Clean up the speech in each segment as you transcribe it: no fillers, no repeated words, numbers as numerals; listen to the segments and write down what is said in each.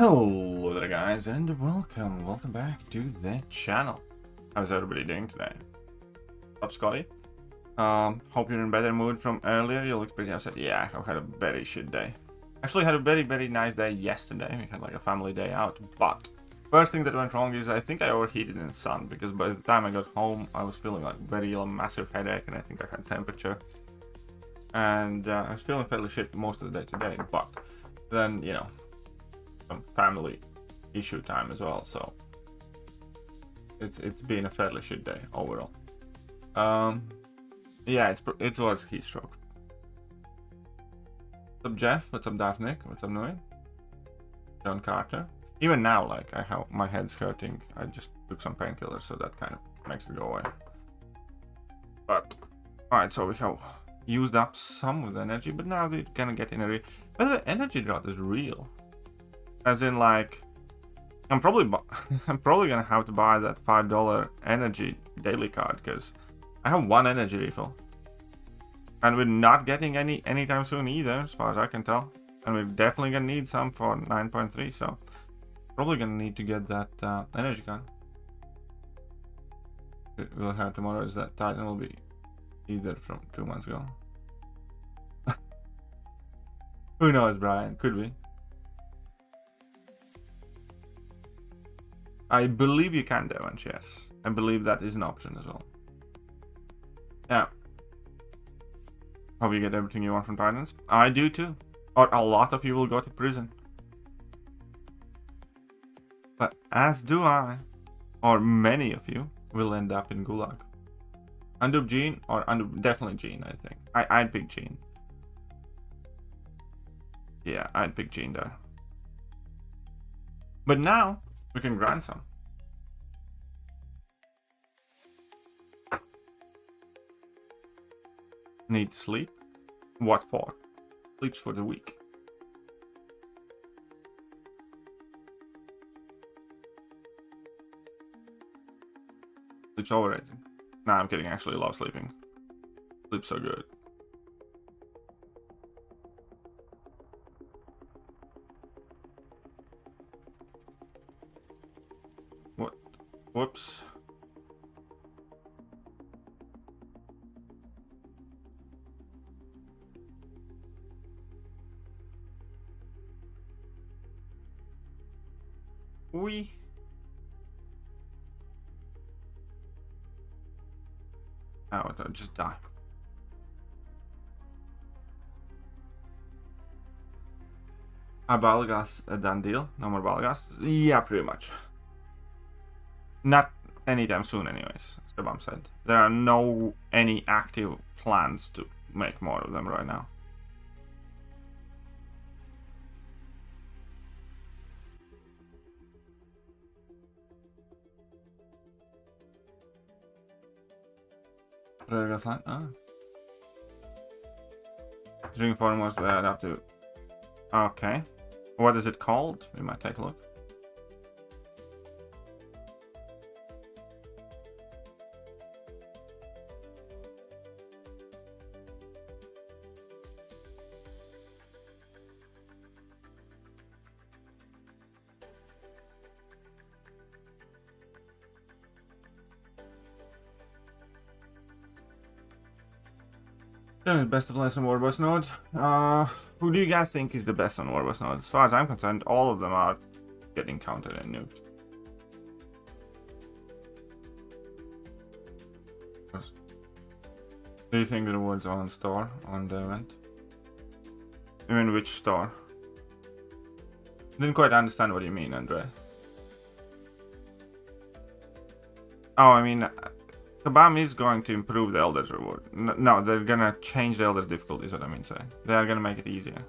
Hello there guys, and welcome back to the channel. How's everybody doing today? What's up, Scotty? Hope you're in better mood from earlier. You looked pretty upset. Yeah, I had a very shit day. Actually had a very nice day yesterday. We had like a family day out, but first thing that went wrong is I think I overheated in the sun, because by the time I got home I was feeling like very ill, massive headache, and I think I had temperature. And I was feeling fairly shit most of the day today, but then, you know, some family issue time as well, so it's been a fairly shit day overall. Yeah, it was heat stroke. What's up, Jeff? What's up, Darth Nick? What's up, Noe? John Carter. Even now, like, my head's hurting. I just took some painkillers, so that kind of makes it go away. But alright, so we have used up some of the energy, but now they're gonna get energy. By the way, energy drought is real. As in, like, I'm probably gonna have to buy that $5 energy daily card, because I have one energy refill, and we're not getting any anytime soon either, as far as I can tell. And we're definitely gonna need some for 9.3, so probably gonna need to get that energy card. We'll have tomorrow is that Titan will be either from 2 months ago. Who knows, Brian? Could be. I believe you can damage, yes. I believe that is an option as well. Yeah. Hope you get everything you want from Titans. I do too. Or a lot of you will go to prison. But as do I. Or many of you will end up in Gulag. Undo Gene, or definitely Gene, I think. I'd pick Gene. Yeah, I'd pick Gene there. But now we can grind some. Need sleep? What for? Sleeps for the week. Sleep's overrated. Nah, I'm kidding. I actually love sleeping. Sleep's so good. What? Whoops. We. Oh, don't just die. Are Balgas a done deal? No more Balgas? Yeah, pretty much. Not anytime soon anyways, as the bomb said. There are any active plans to make more of them right now. Drink foremost, but I'd have to. Okay. What is it called? We might take a look. Best of place on Warboss node. Who do you guys think is the best on Warboss node? As far as I'm concerned, all of them are getting countered and nuked. Do you think the rewards are on store on the event? I mean, which store? Didn't quite understand what you mean, Andre. Oh, I mean, Kabam is going to improve the Elder's reward. No, they're gonna change the Elder's difficulty, is what I mean to say. They are gonna make it easier.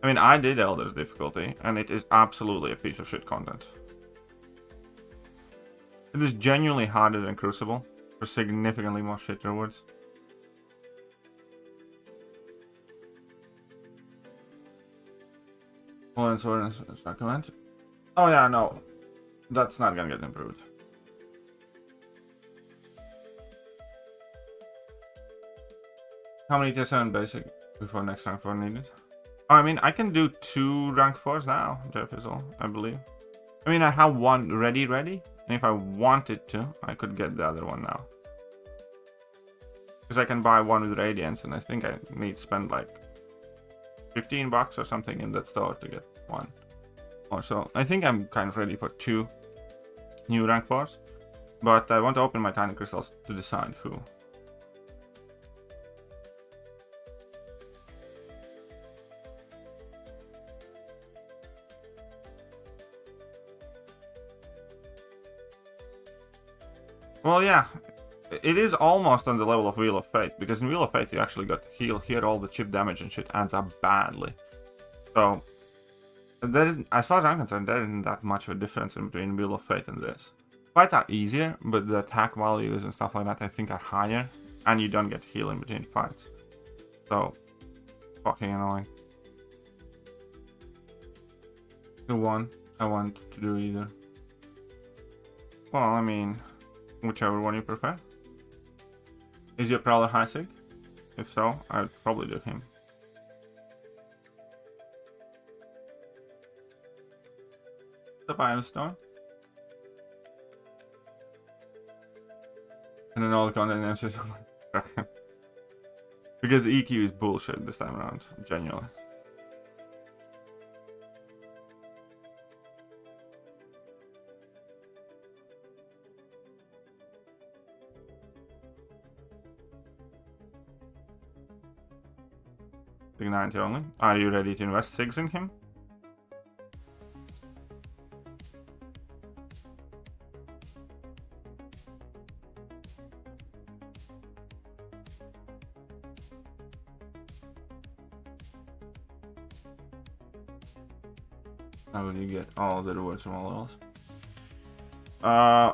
I mean, I did Elder's difficulty, and it is absolutely a piece of shit content. It is genuinely harder than Crucible, for significantly more shit rewards. Well, sword and recommend. Oh yeah, no. That's not gonna get improved. How many tier 7 basic before next time for needed? I mean, I can do 2 rank 4s now, Jeffizzle, I believe. I mean, I have one ready, and if I wanted to, I could get the other one now. Because I can buy one with Radiance, and I think I need to spend like $15 or something in that store to get one. Or so. I think I'm kind of ready for 2 new rank 4s. But I want to open my tiny crystals to decide who. Well, yeah, it is almost on the level of Wheel of Fate, because in Wheel of Fate you actually got to heal here, all the chip damage and shit adds up badly. So, there is, as far as I'm concerned, there isn't that much of a difference in between Wheel of Fate and this. Fights are easier, but the attack values and stuff like that I think are higher, and you don't get to heal in between fights. So, fucking annoying. The one I want to do either. Well, I mean, whichever one you prefer. Is your Prowler high sig? If so, I'd probably do him. The Firestone. And then all the content names is because EQ is bullshit this time around, genuinely. Big 90 only. Are you ready to invest 6 in him? How will you get all the rewards from all else?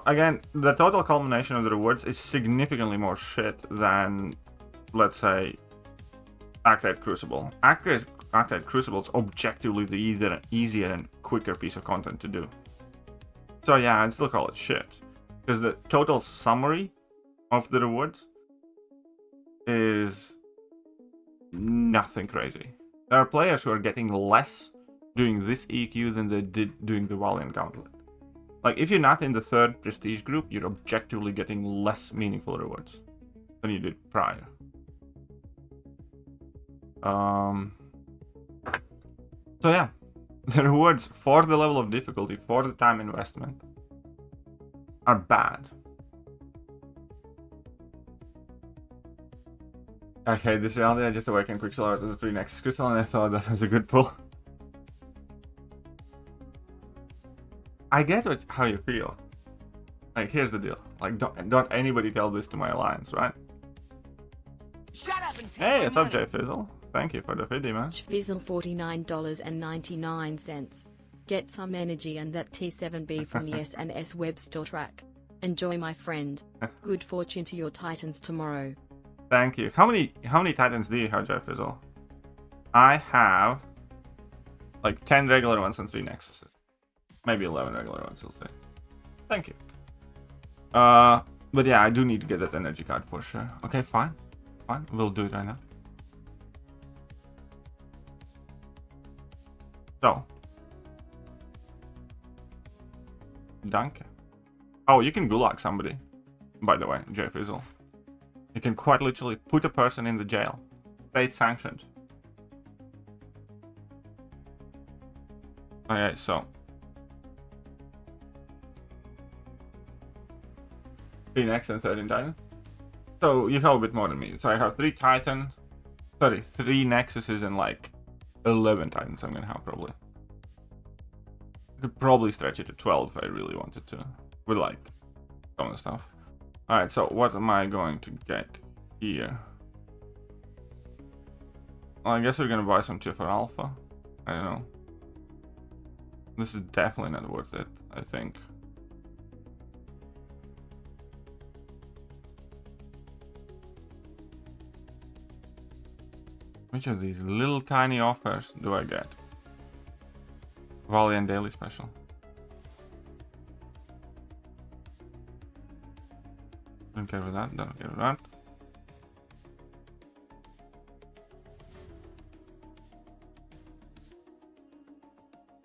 Again, the total culmination of the rewards is significantly more shit than, let's say, Actite Crucible. Actite Crucible is objectively the easier and quicker piece of content to do. So yeah, I'd still call it shit. Because the total summary of the rewards is nothing crazy. There are players who are getting less doing this EQ than they did doing the Valiant Gauntlet. Like, if you're not in the 3rd prestige group, you're objectively getting less meaningful rewards than you did prior. So yeah, the rewards for the level of difficulty, for the time investment, are bad. I hate this reality. I just awakened Quicksilver out of the 3 next crystal and I thought that was a good pull. I get how you feel. Like, here's the deal. Like, don't anybody tell this to my alliance, right? Shut up and take Hey, my what's up, money. Jfizzle? Thank you for the video, man. Fizzle $49.99. Get some energy and that T7B from the S&S web store track. Enjoy, my friend. Good fortune to your titans tomorrow. Thank you. How many titans do you have, Jfizzle? I have like 10 regular ones and 3 nexuses. Maybe 11 regular ones, we'll say. Thank you. But yeah, I do need to get that energy card for sure. Okay, fine. Fine, we'll do it right now. So. Danke. Oh, you can gulag somebody. By the way, Jfizzle. You can quite literally put a person in the jail. State sanctioned. Okay, so. 3 Nex and 13 Titan. So you have a bit more than me. So I have 3 Titan. Sorry, 3 Nexuses and like 11 Titans I'm gonna have probably. I could probably stretch it to 12 if I really wanted to. With like some of the stuff. Alright, so what am I going to get here? Well, I guess we're gonna buy some 2 for Alpha. I don't know. This is definitely not worth it, I think. Which of these little tiny offers do I get? Valiant Daily Special. Don't care for that, don't care for that.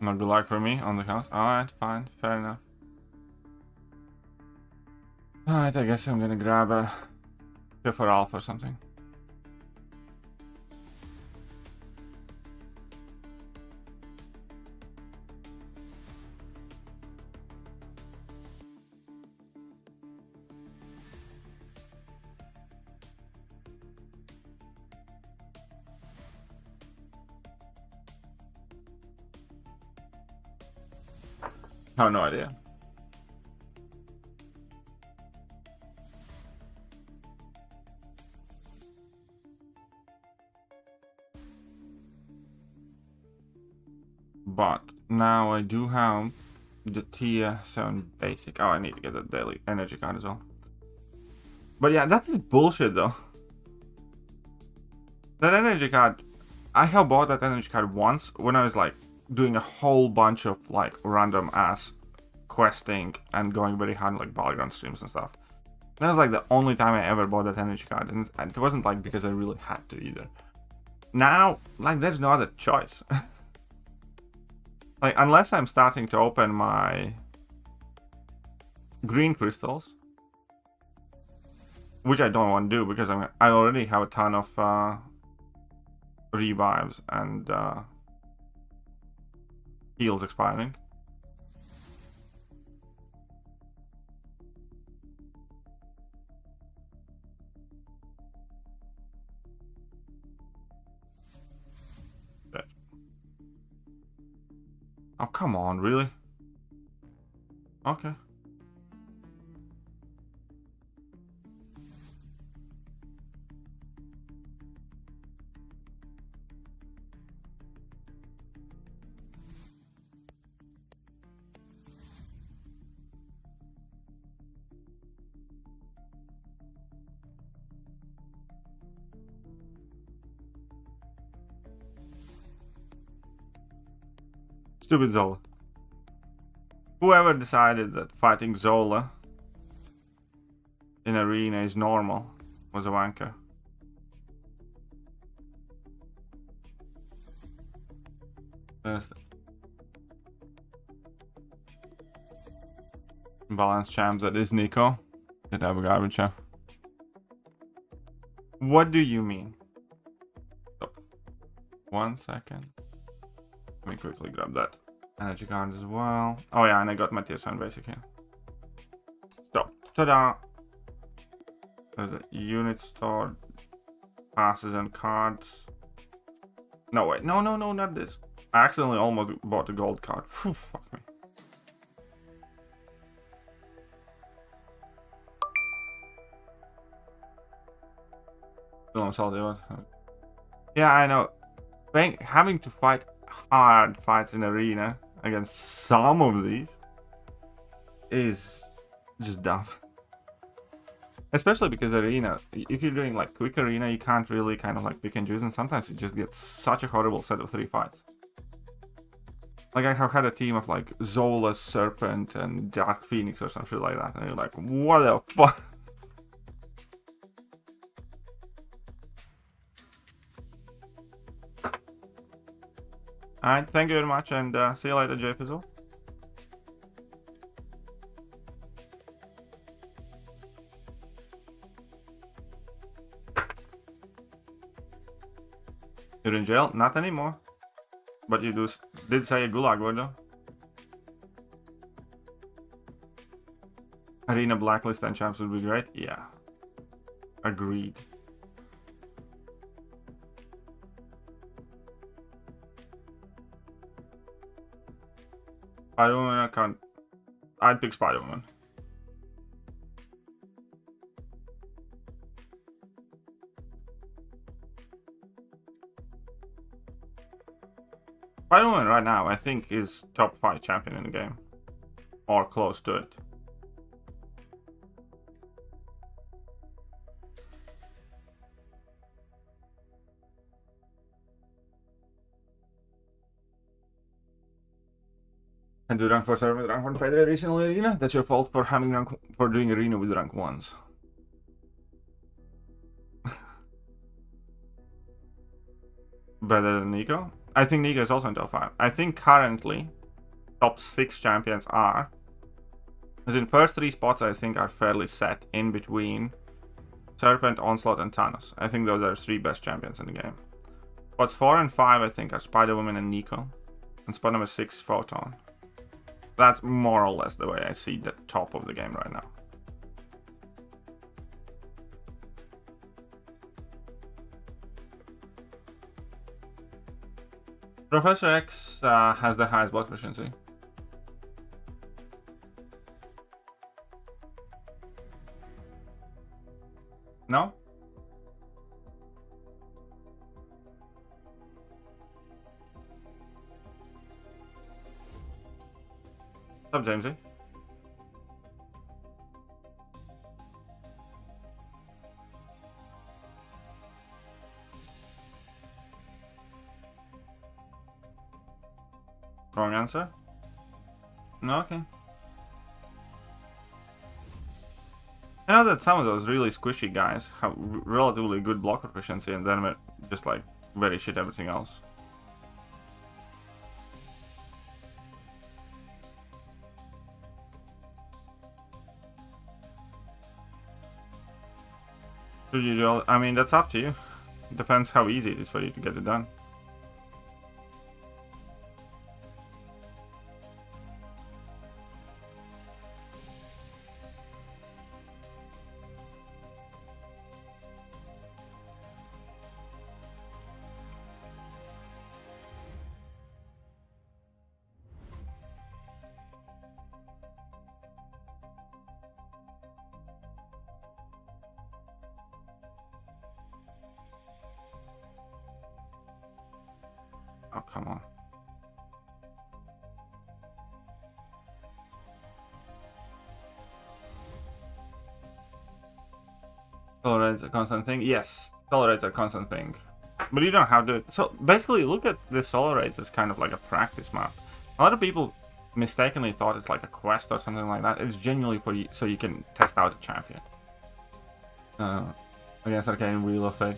Not good luck for me on the house. Alright, fine, fair enough. Alright, I guess I'm gonna grab a for Alpha or something. I have no idea. But now I do have the tier 7 basic. Oh, I need to get the daily energy card as well. But yeah, that is bullshit though. That energy card, I have bought that energy card once when I was like doing a whole bunch of like random ass questing and going very hard like background streams and stuff. That was like the only time I ever bought that energy card, and it wasn't like because I really had to either. Now, like, there's no other choice. Like, unless I'm starting to open my green crystals, which I don't want to do because I already have a ton of revives and heals expiring. Oh, come on, really? Okay. Stupid Zola. Whoever decided that fighting Zola in arena is normal was a wanker. Balance champ, that is Nico. Did have a garbage champ. What do you mean? Stop. 1 second. Let me quickly grab that energy card as well. Oh yeah, and I got my tier 7 basic here. Stop. Ta-da! There's a unit store, passes and cards. No, wait. No, not this. I accidentally almost bought a gold card. Phew, fuck me. Still on salty one. Yeah, I know. Having to fight hard fights in arena against some of these is just dumb. Especially because arena, if you're doing like quick arena, you can't really kind of like pick and choose, and sometimes you just get such a horrible set of 3 fights. Like I have had a team of like Zola, Serpent, and Dark Phoenix or some shit like that, and you're like, what the fuck? Alright, thank you very much, and see you later, JPizzle. You're in jail? Not anymore. But you did say a gulag word though. Arena blacklist and champs would be great. Yeah. Agreed. Spider-Woman, I can't. I'd pick Spider-Woman. Spider-Woman right now, I think, is top 5 champion in the game. Or close to it. And do rank 4 server with rank 1 Pedro recently arena? That's your fault for having for doing arena with rank 1s. Better than Nico? I think Nico is also in top 5. I think currently top 6 champions are, as in first 3 spots I think are fairly set in between Serpent, Onslaught and Thanos. I think those are 3 best champions in the game. Spots 4 and 5 I think are Spider-Woman and Nico. And spot number 6 Photon. That's more or less the way I see the top of the game right now. Professor X has the highest block efficiency. No? What's up, Jamesy? Wrong answer? No, okay. I know that some of those really squishy guys have relatively good block efficiency and then just like very shit everything else. Should you do? I mean, that's up to you. It depends how easy it is for you to get it done. Oh, come on. Tolerates a constant thing? Yes, tolerates a constant thing. But you don't have to. So basically, look at this tolerates as kind of like a practice map. A lot of people mistakenly thought it's like a quest or something like that. It's genuinely for you, so you can test out a champion. Against Arcane Wheel of Fate.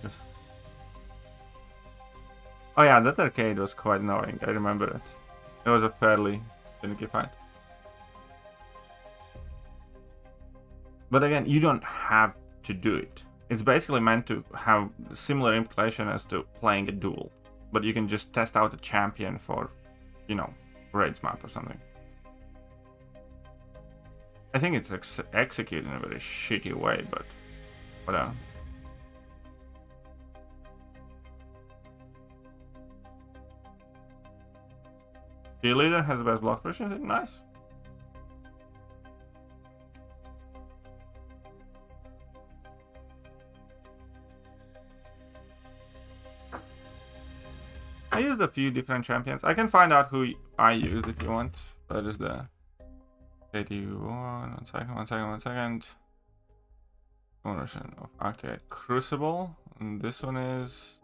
Oh yeah, that arcade was quite annoying, I remember it. It was a fairly finicky fight. But again, you don't have to do it. It's basically meant to have similar implication as to playing a duel. But you can just test out a champion for, you know, raids map or something. I think it's executed in a very shitty way, but whatever. Cheerleader has the best block efficiency. Nice. I used a few different champions. I can find out who I used if you want. That is the one second. Version of Arcade Crucible. And this one is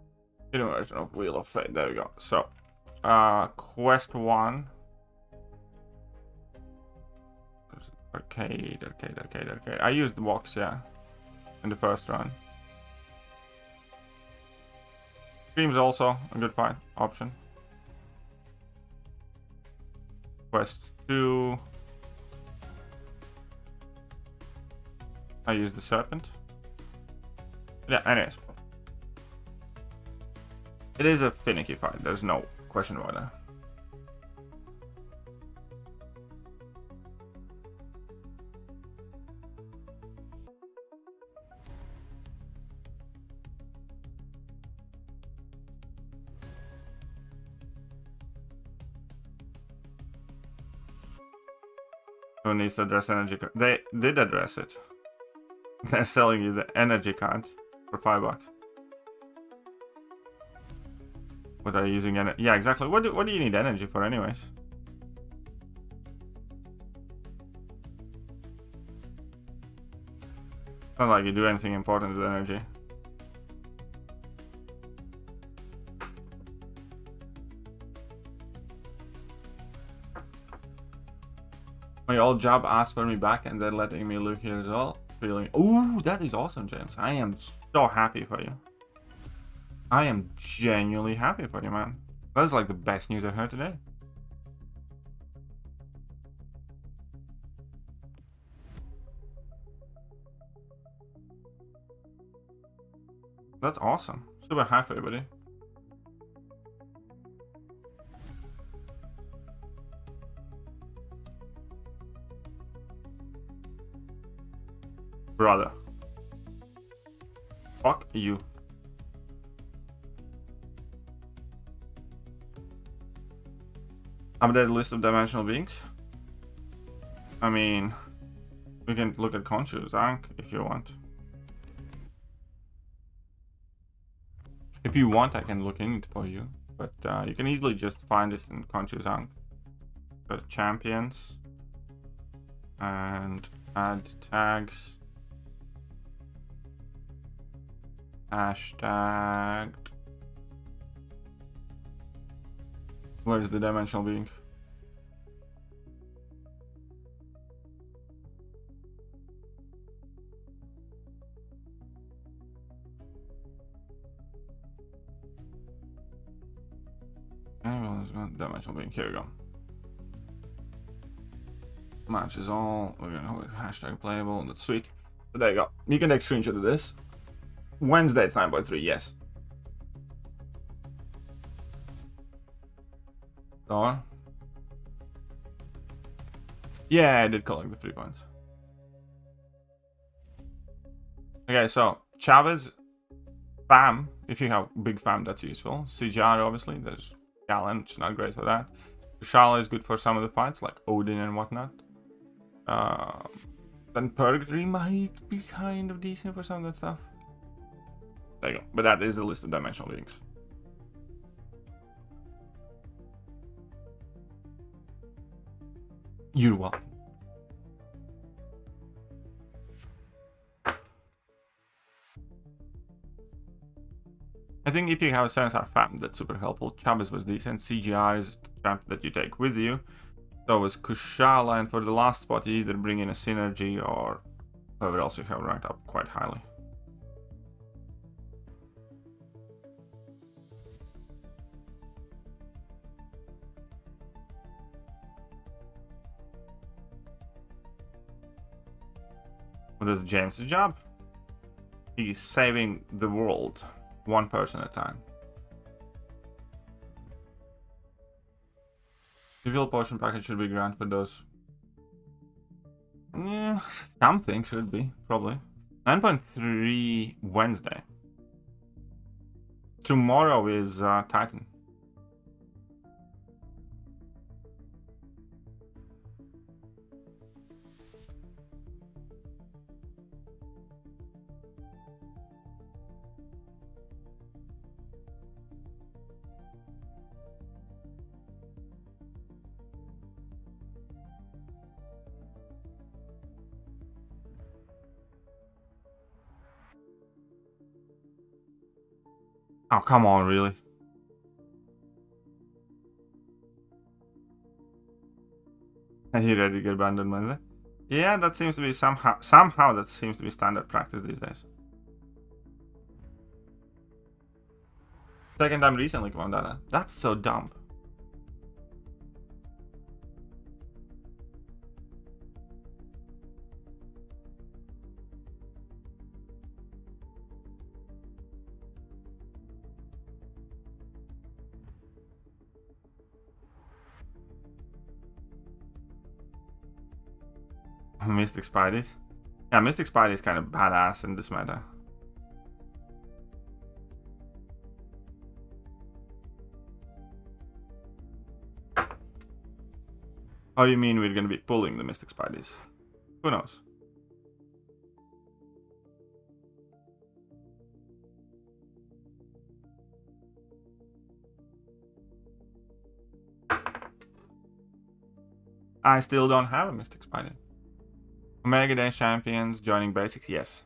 version of Wheel of Fate. There we go. So quest 1. Arcade. I used the box, yeah, in the first run. Scream's also a good fight option. Quest 2. I used the Serpent. Yeah, anyways. It is a finicky fight, there's no question about that. Who needs to address energy card? They did address it. They're selling you the energy card for $5. What are you using? Yeah, exactly. What do you need energy for, anyways? Not like you do anything important with energy. My old job asked for me back and then letting me live here as well. Feeling, ooh, that is awesome, James. I am so happy for you. I am genuinely happy for you, man. That's like the best news I heard today. That's awesome. Super happy, everybody. Brother. Fuck you. Update list of dimensional beings. I mean, we can look at Khonsu's Ankh if you want. If you want, I can look in it for you. But you can easily just find it in Khonsu's Ankh. Go to champions. And add tags. Hashtag. Where's the dimensional being? Dimensional being. Here we go. Matches all. We're gonna hold it hashtag playable. That's sweet. So there you go. You can take a screenshot of this. Wednesday it's 9.3. Yes. So, yeah, I did collect the 3 points. Okay, so Chavez, fam. If you have big fam, that's useful. CGR, obviously. There's Galen, which is not great for that. Kushala is good for some of the fights, like Odin and whatnot. Then Purgatory might be kind of decent for some of that stuff. There you go. But that is the list of dimensional beings. You're welcome. I think if you have a 7-star fam, that's super helpful. Chavez was decent. CGR is the champ that you take with you. So was Kushala, and for the last spot, you either bring in a synergy or whoever else you have ranked up quite highly. What is James' job? He's saving the world, one person at a time. Reveal potion package should be granted for those. Yeah, something should be, probably. 9.3 Wednesday. Tomorrow is Titan. Oh, come on, really? And he ready to get banned on Wednesday? Yeah, that seems to be somehow that seems to be standard practice these days. Second time recently, come on, Dada. That's so dumb. Mystic Spideys. Yeah, Mystic Spidey is kind of badass in this meta. How do you mean we're gonna be pulling the Mystic Spideys? Who knows? I still don't have a Mystic Spidey. Omega Day champions joining basics, yes.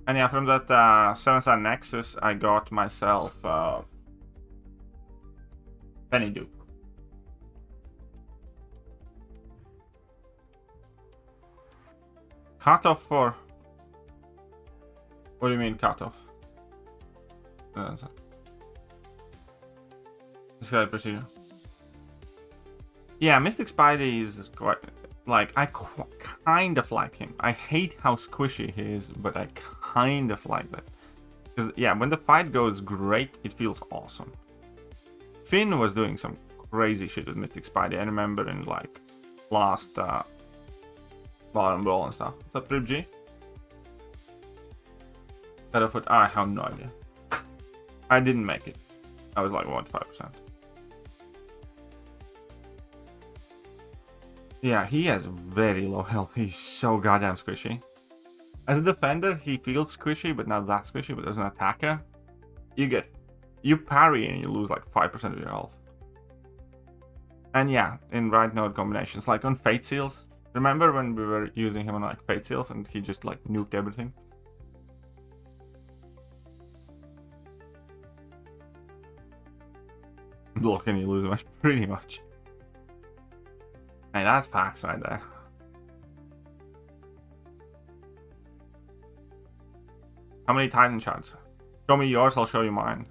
And yeah, from that 7-star Nexus, I got myself Penny Dupe. Cutoff for What do you mean cutoff? This guy procedure. Yeah, Mystic Spidey is quite like I kind of like him. I hate how squishy he is, but I kind of like that. Because yeah, when the fight goes great, it feels awesome. Finn was doing some crazy shit with Mystic Spidey. I remember in like last Bottom Brawl and stuff. What's up, Rib G? Foot. I have no idea. I didn't make it. I was like 1.5%. Yeah, he has very low health. He's so goddamn squishy. As a defender, he feels squishy, but not that squishy. But as an attacker, you parry and you lose like 5% of your health. And yeah, in right node combinations, like on Fate Seals. Remember when we were using him on like Fate Seals and he just like nuked everything? Block and you lose much, pretty much. Hey, that's packs right there. How many Titan shots? Show me yours, I'll show you mine.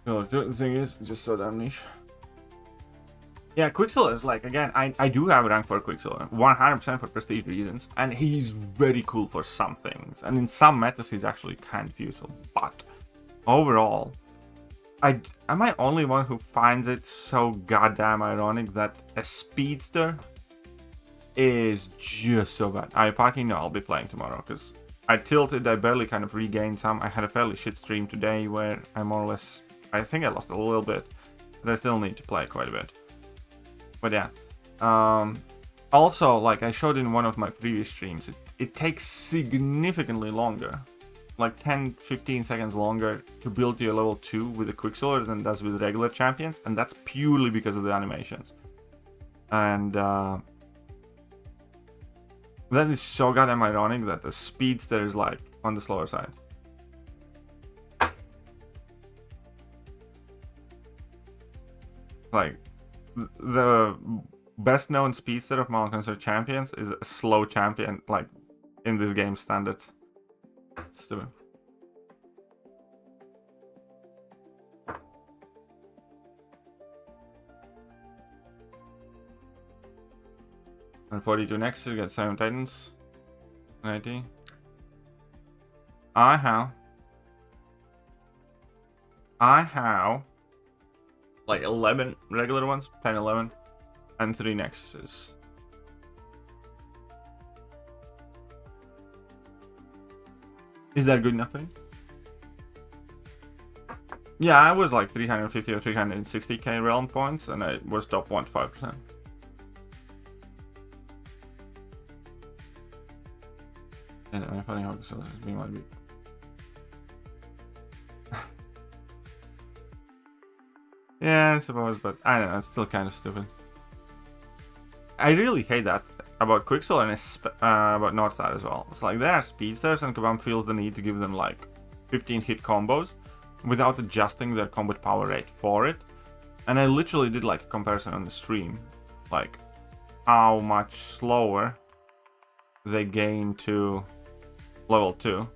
No, the thing is, just so damn niche. Yeah, Quicksilver is like, again, I do have a rank for Quicksilver. 100% for prestige reasons. And he's very cool for some things. And in some metas, he's actually kind of useful. But overall, am I only one who finds it so goddamn ironic that a speedster is just so bad? Are you parking? No, I'll be playing tomorrow because I tilted, I barely kind of regained some. I had a fairly shit stream today where I more or less, I think I lost a little bit, but I still need to play quite a bit. But yeah, also, like I showed in one of my previous streams, it takes significantly longer, like 10-15 seconds longer to build your level 2 with a Quicksilver than it does with regular champions, and that's purely because of the animations. And that is so goddamn ironic that the speedster is like on the slower side. Like, the best known speedster of Malconcer champions is a slow champion, like in this game standards. Stupid. And 42 next to get 7 Titans. 90. I have like 11 regular ones, 10, 11, and 3 Nexuses. Is that good enough for you? Yeah, I was like 350 or 360k realm points, and I was top 1.5%. Anyway, funny how this is being my week. Yeah, I suppose, but I don't know, it's still kind of stupid. I really hate that about Quicksilver and about nottrue as well. It's like they are speedsters and Kabam feels the need to give them like 15 hit combos without adjusting their combat power rate for it. And I literally did like a comparison on the stream, like how much slower they gain to level 2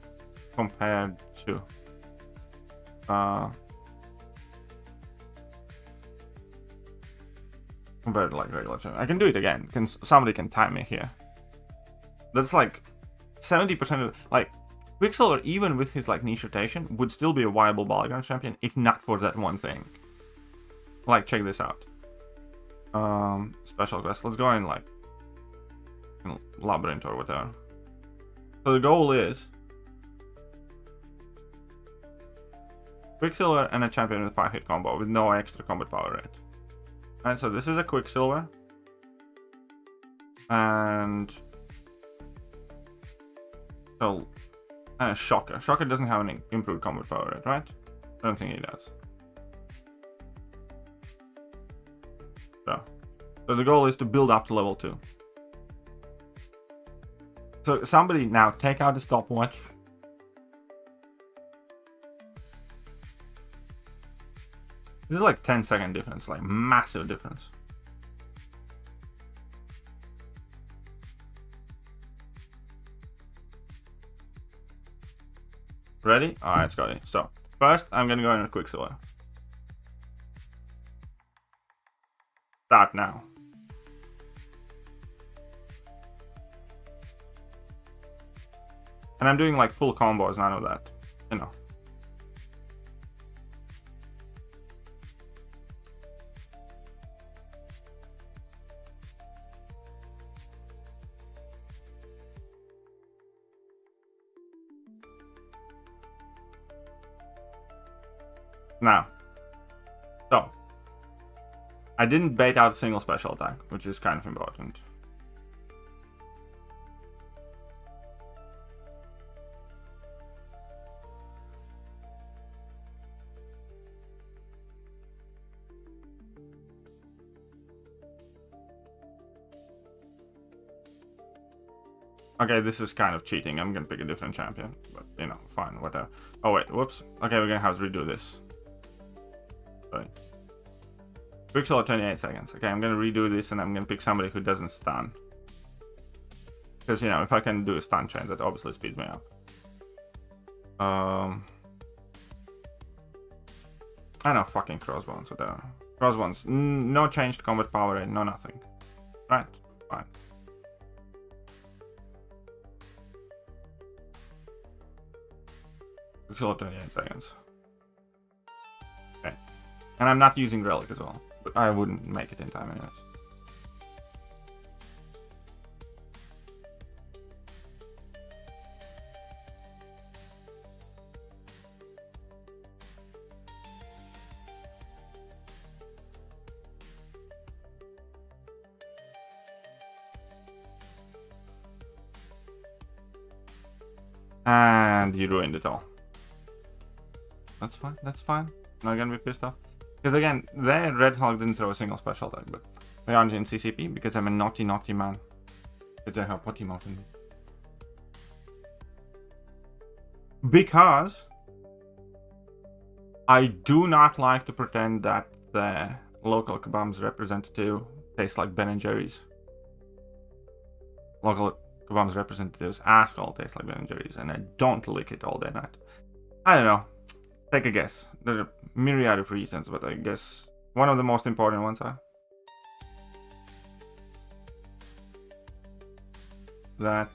compared to like regular champion. I can do it again. Somebody can time me here. That's like 70% of like Quicksilver, even with his like niche rotation, would still be a viable battleground champion if not for that one thing. Like, check this out. Special quest. Let's go in like in labyrinth or whatever. So the goal is Quicksilver and a champion with 5 hit combo with no extra combat power rate. Alright, so this is a Quicksilver. And so and a Shocker. Shocker doesn't have any improved combat power rate, right? I don't think he does. So the goal is to build up to level 2. So somebody now take out the stopwatch. This is like 10-second difference, like massive difference. Ready? Alright, it's got it. So first I'm gonna go in with Quicksilver. Start now. And I'm doing like full combos, none of that, you know. Now, so I didn't bait out a single special attack, which is kind of important. Okay, this is kind of cheating. I'm gonna pick a different champion, but you know, fine, whatever. Oh wait, whoops. Okay, we're gonna have to redo this. Sorry. Quicksilver 28 seconds. Okay, I'm gonna redo this and I'm gonna pick somebody who doesn't stun. Because, you know, if I can do a stun chain, that obviously speeds me up. I know, fucking crossbones. Whatever. Crossbones. No changed combat power rate, no nothing. Right, fine. Quicksilver 28 seconds. Okay. And I'm not using Relic as well. But I wouldn't make it in time anyways. And you ruined it all. That's fine, that's fine. Not gonna be pissed off. Because again, there Red Hawk didn't throw a single special attack, but we aren't in CCP because I'm a naughty man. Because I have potty mouth in me. Because I do not like to pretend that the local kebab's representative tastes like Ben and Jerry's. Local kebab's representative's asshole tastes like Ben and Jerry's, and I don't lick it all day night. I don't know. Take a guess. There are a myriad of reasons, but I guess one of the most important ones are that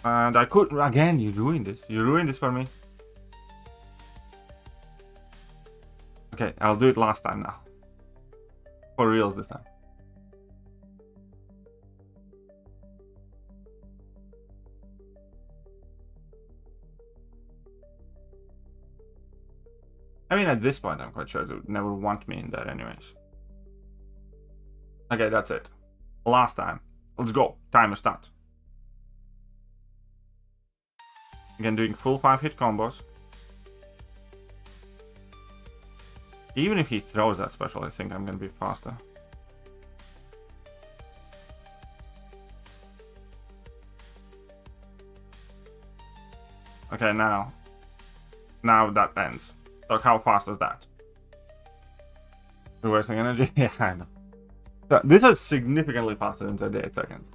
and I could again. You ruined this. You ruined this for me. Okay, I'll do it last time now. For reals this time. I mean, at this point, I'm quite sure they would never want me in that anyways. Okay, that's it. Last time. Let's go. Timer start. Again, doing full 5-hit combos. Even if he throws that special, I think I'm gonna be faster. Okay, now that ends. So how fast is that? We're wasting energy? Yeah, I know. So this was significantly faster than 38 seconds.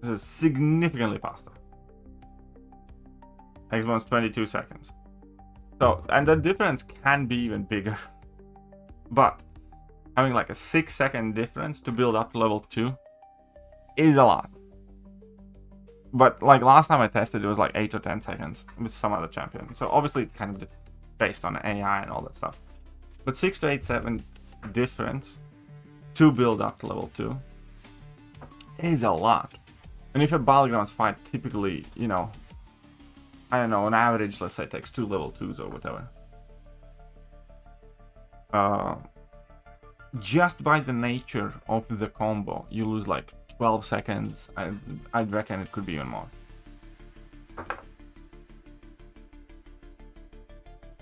This is significantly faster. Next one's 22 seconds. So, and the difference can be even bigger. But having like a 6-second difference to build up to level 2 is a lot. But like last time I tested, it was like 8 or 10 seconds with some other champion. So obviously it kind of based on AI and all that stuff. But 6 to 8 7 difference to build up to level 2 is a lot. And if a battlegrounds fight typically, you know, I don't know, on average, let's say it takes 2 level 2s or whatever. Just by the nature of the combo, you lose like 12 seconds. I'd reckon it could be even more.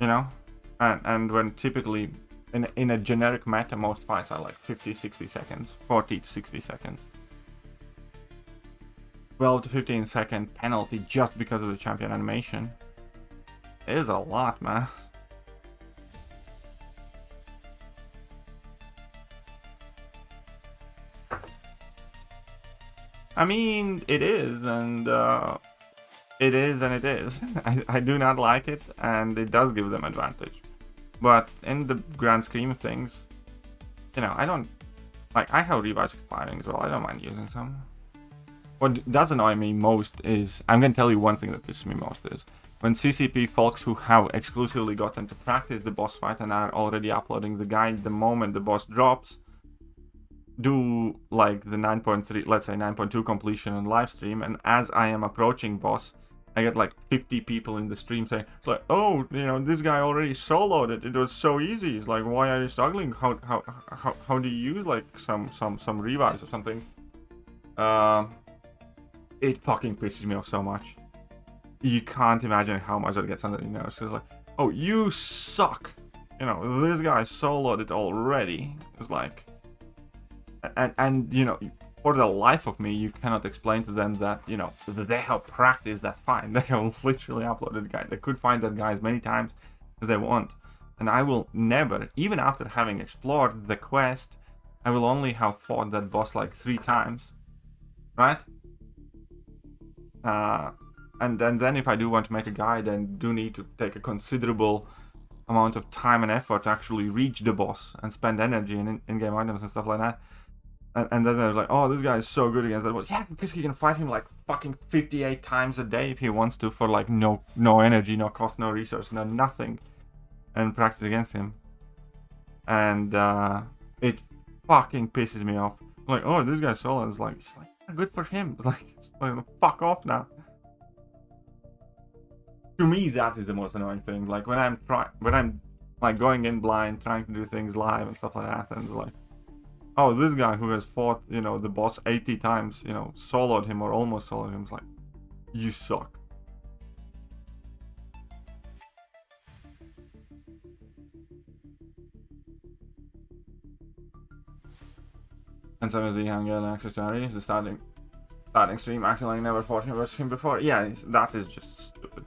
You know? And when typically, in a generic meta, most fights are like 50, 60 seconds. 40 to 60 seconds. 12 to 15 second penalty just because of the champion animation. Is a lot, man. I mean, it is, and it is, and it is. I do not like it, and it does give them advantage. But in the grand scheme of things, you know, I don't... Like, I have revives expiring as well. I don't mind using some. What does annoy me most is... I'm going to tell you one thing that pisses me most is... When CCP folks who have exclusively gotten to practice the boss fight and are already uploading the guide the moment the boss drops... do like the 9.3, let's say 9.2 completion on live stream, and as I am approaching boss, I get like 50 people in the stream saying, it's like, oh, you know, this guy already soloed it. It was so easy. It's like, why are you struggling? How do you use like some revives or something? It fucking pisses me off so much. You can't imagine how much that gets under your nose. It's like, oh, you suck. You know, this guy soloed it already. It's like. And you know, for the life of me, you cannot explain to them that, you know, they have practiced that fight. They have literally uploaded the guy. They could find that guy as many times as they want. And I will never, even after having explored the quest, I will only have fought that boss like 3 times. Right? And then if I do want to make a guide, I do need to take a considerable amount of time and effort to actually reach the boss and spend energy and in-game items and stuff like that. And then there's like, oh, this guy is so good against that boss. Yeah, because he can fight him like fucking 58 times a day if he wants to, for like no energy, no cost, no resource, no nothing, and practice against him. And it fucking pisses me off. Like, oh, this guy's solo. It's like good for him. It's like fuck off now. To me, that is the most annoying thing. Like when I'm like going in blind, trying to do things live and stuff like that, and it's like, oh, this guy who has fought, you know, the boss 80 times, you know, soloed him or almost soloed him. It's like, you suck. And some of the young girl access to Aries, the starting stream, acting like never fought him versus him before. Yeah, that is just stupid.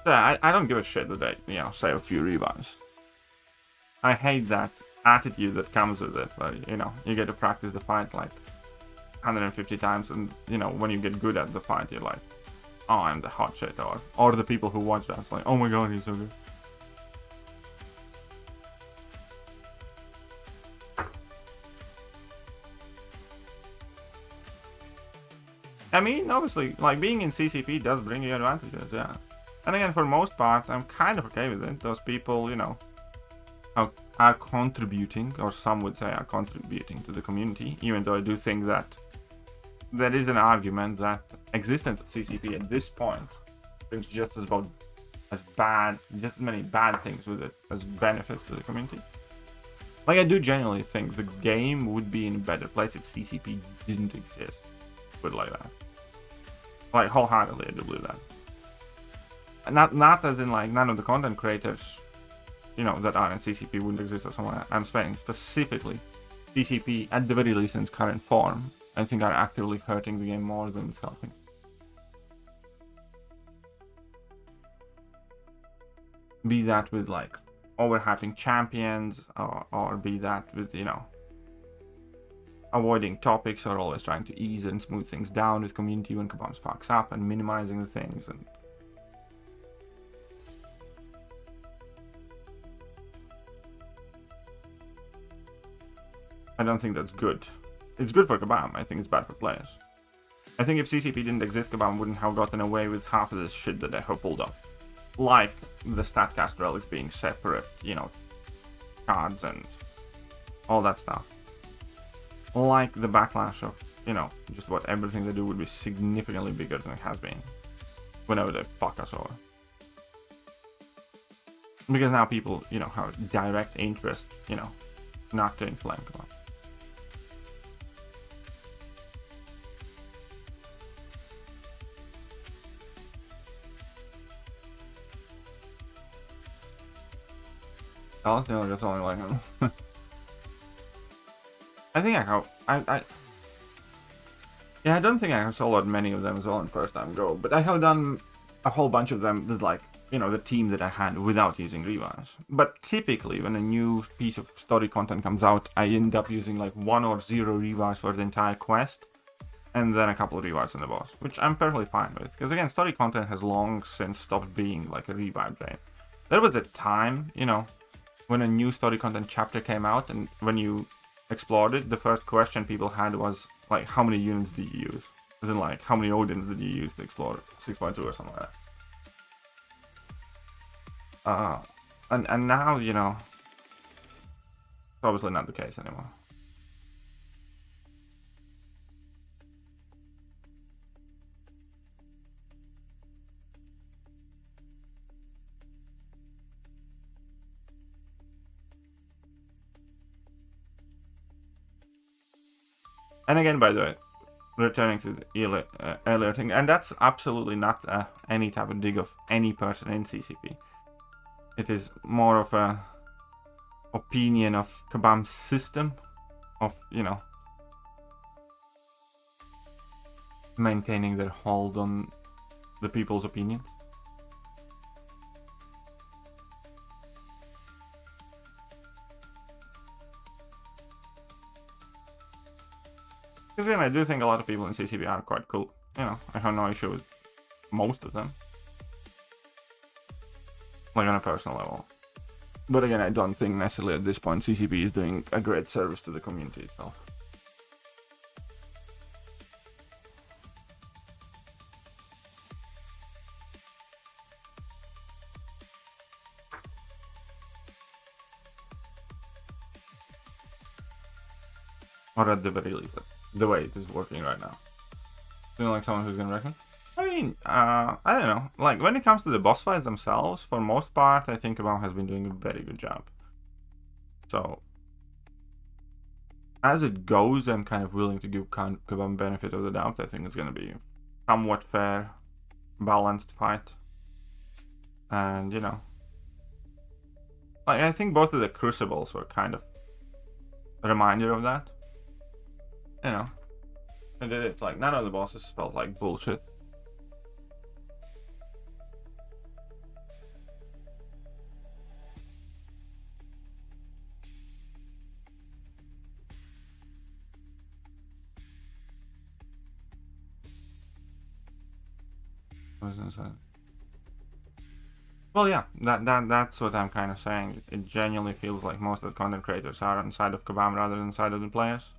Yeah, I don't give a shit that they, you know, save a few revives. I hate that attitude that comes with it, where, you know, you get to practice the fight like 150 times, and, you know, when you get good at the fight, you're like, oh, I'm the hot shit, or the people who watch that, it's like, oh my god, he's so good. I mean, obviously, like, being in CCP does bring you advantages, yeah. And again, for most part, I'm kind of okay with it. Those people, you know, are contributing, or some would say are contributing to the community, even though I do think that there is an argument that existence of CCP at this point brings just as many bad things with it as benefits to the community. Like, I do genuinely think the game would be in a better place if CCP didn't exist. Put it like that. Like, wholeheartedly, I do believe that. Not as in like none of the content creators, you know, that are in CCP wouldn't exist or something. I'm saying specifically CCP at the very least in its current form, I think are actively hurting the game more than it's helping. Be that with like overhyping champions, or be that with, you know, avoiding topics, or always trying to ease and smooth things down with community when Kabams fucks up, and minimizing the things. And I don't think that's good. It's good for Kabam. I think it's bad for players. I think if CCP didn't exist, Kabam wouldn't have gotten away with half of this shit that they have pulled off. Like the StatCast relics being separate, you know, cards and all that stuff. Like the backlash of, you know, just about everything they do would be significantly bigger than it has been whenever they fuck us over. Because now people, you know, have direct interest, you know, not to inflame Kabam. Chels nearly just only like I think yeah, I don't think I have soloed many of them as well in first time go, but I have done a whole bunch of them with, like, you know, the team that I had without using revise. But typically when a new piece of story content comes out, I end up using like 1 or 0 revise for the entire quest, and then a couple of revives on the boss, which I'm perfectly fine with, because again, story content has long since stopped being like a revive drain. There was a time, you know, when a new story content chapter came out, and when you explored it, the first question people had was like, how many units did you use? As in, like, how many Odins did you use to explore 6.2 or something like that. And now, you know, it's obviously not the case anymore. And again, by the way, returning to the earlier thing, and that's absolutely not any type of dig of any person in CCP. It is more of a opinion of Kabam's system of, you know, maintaining their hold on the people's opinions. Because again, I do think a lot of people in CCP are quite cool. You know, I have no issue with most of them. Like on a personal level. But again, I don't think necessarily at this point CCP is doing a great service to the community itself. Or at the very least, the way it is working right now. Feeling like someone who's gonna reckon? I mean, I don't know. Like, when it comes to the boss fights themselves, for most part, I think Kabam has been doing a very good job. So, as it goes, I'm kind of willing to give Kabam benefit of the doubt. I think it's gonna be somewhat fair, balanced fight. And, you know, like, I think both of the Crucibles were kind of a reminder of that. You know, I did it. Like, none of the bosses felt like bullshit. What was I saying? Well, yeah, that's what I'm kind of saying. It genuinely feels like most of the content creators are on the side of Kabam rather than the side of the players.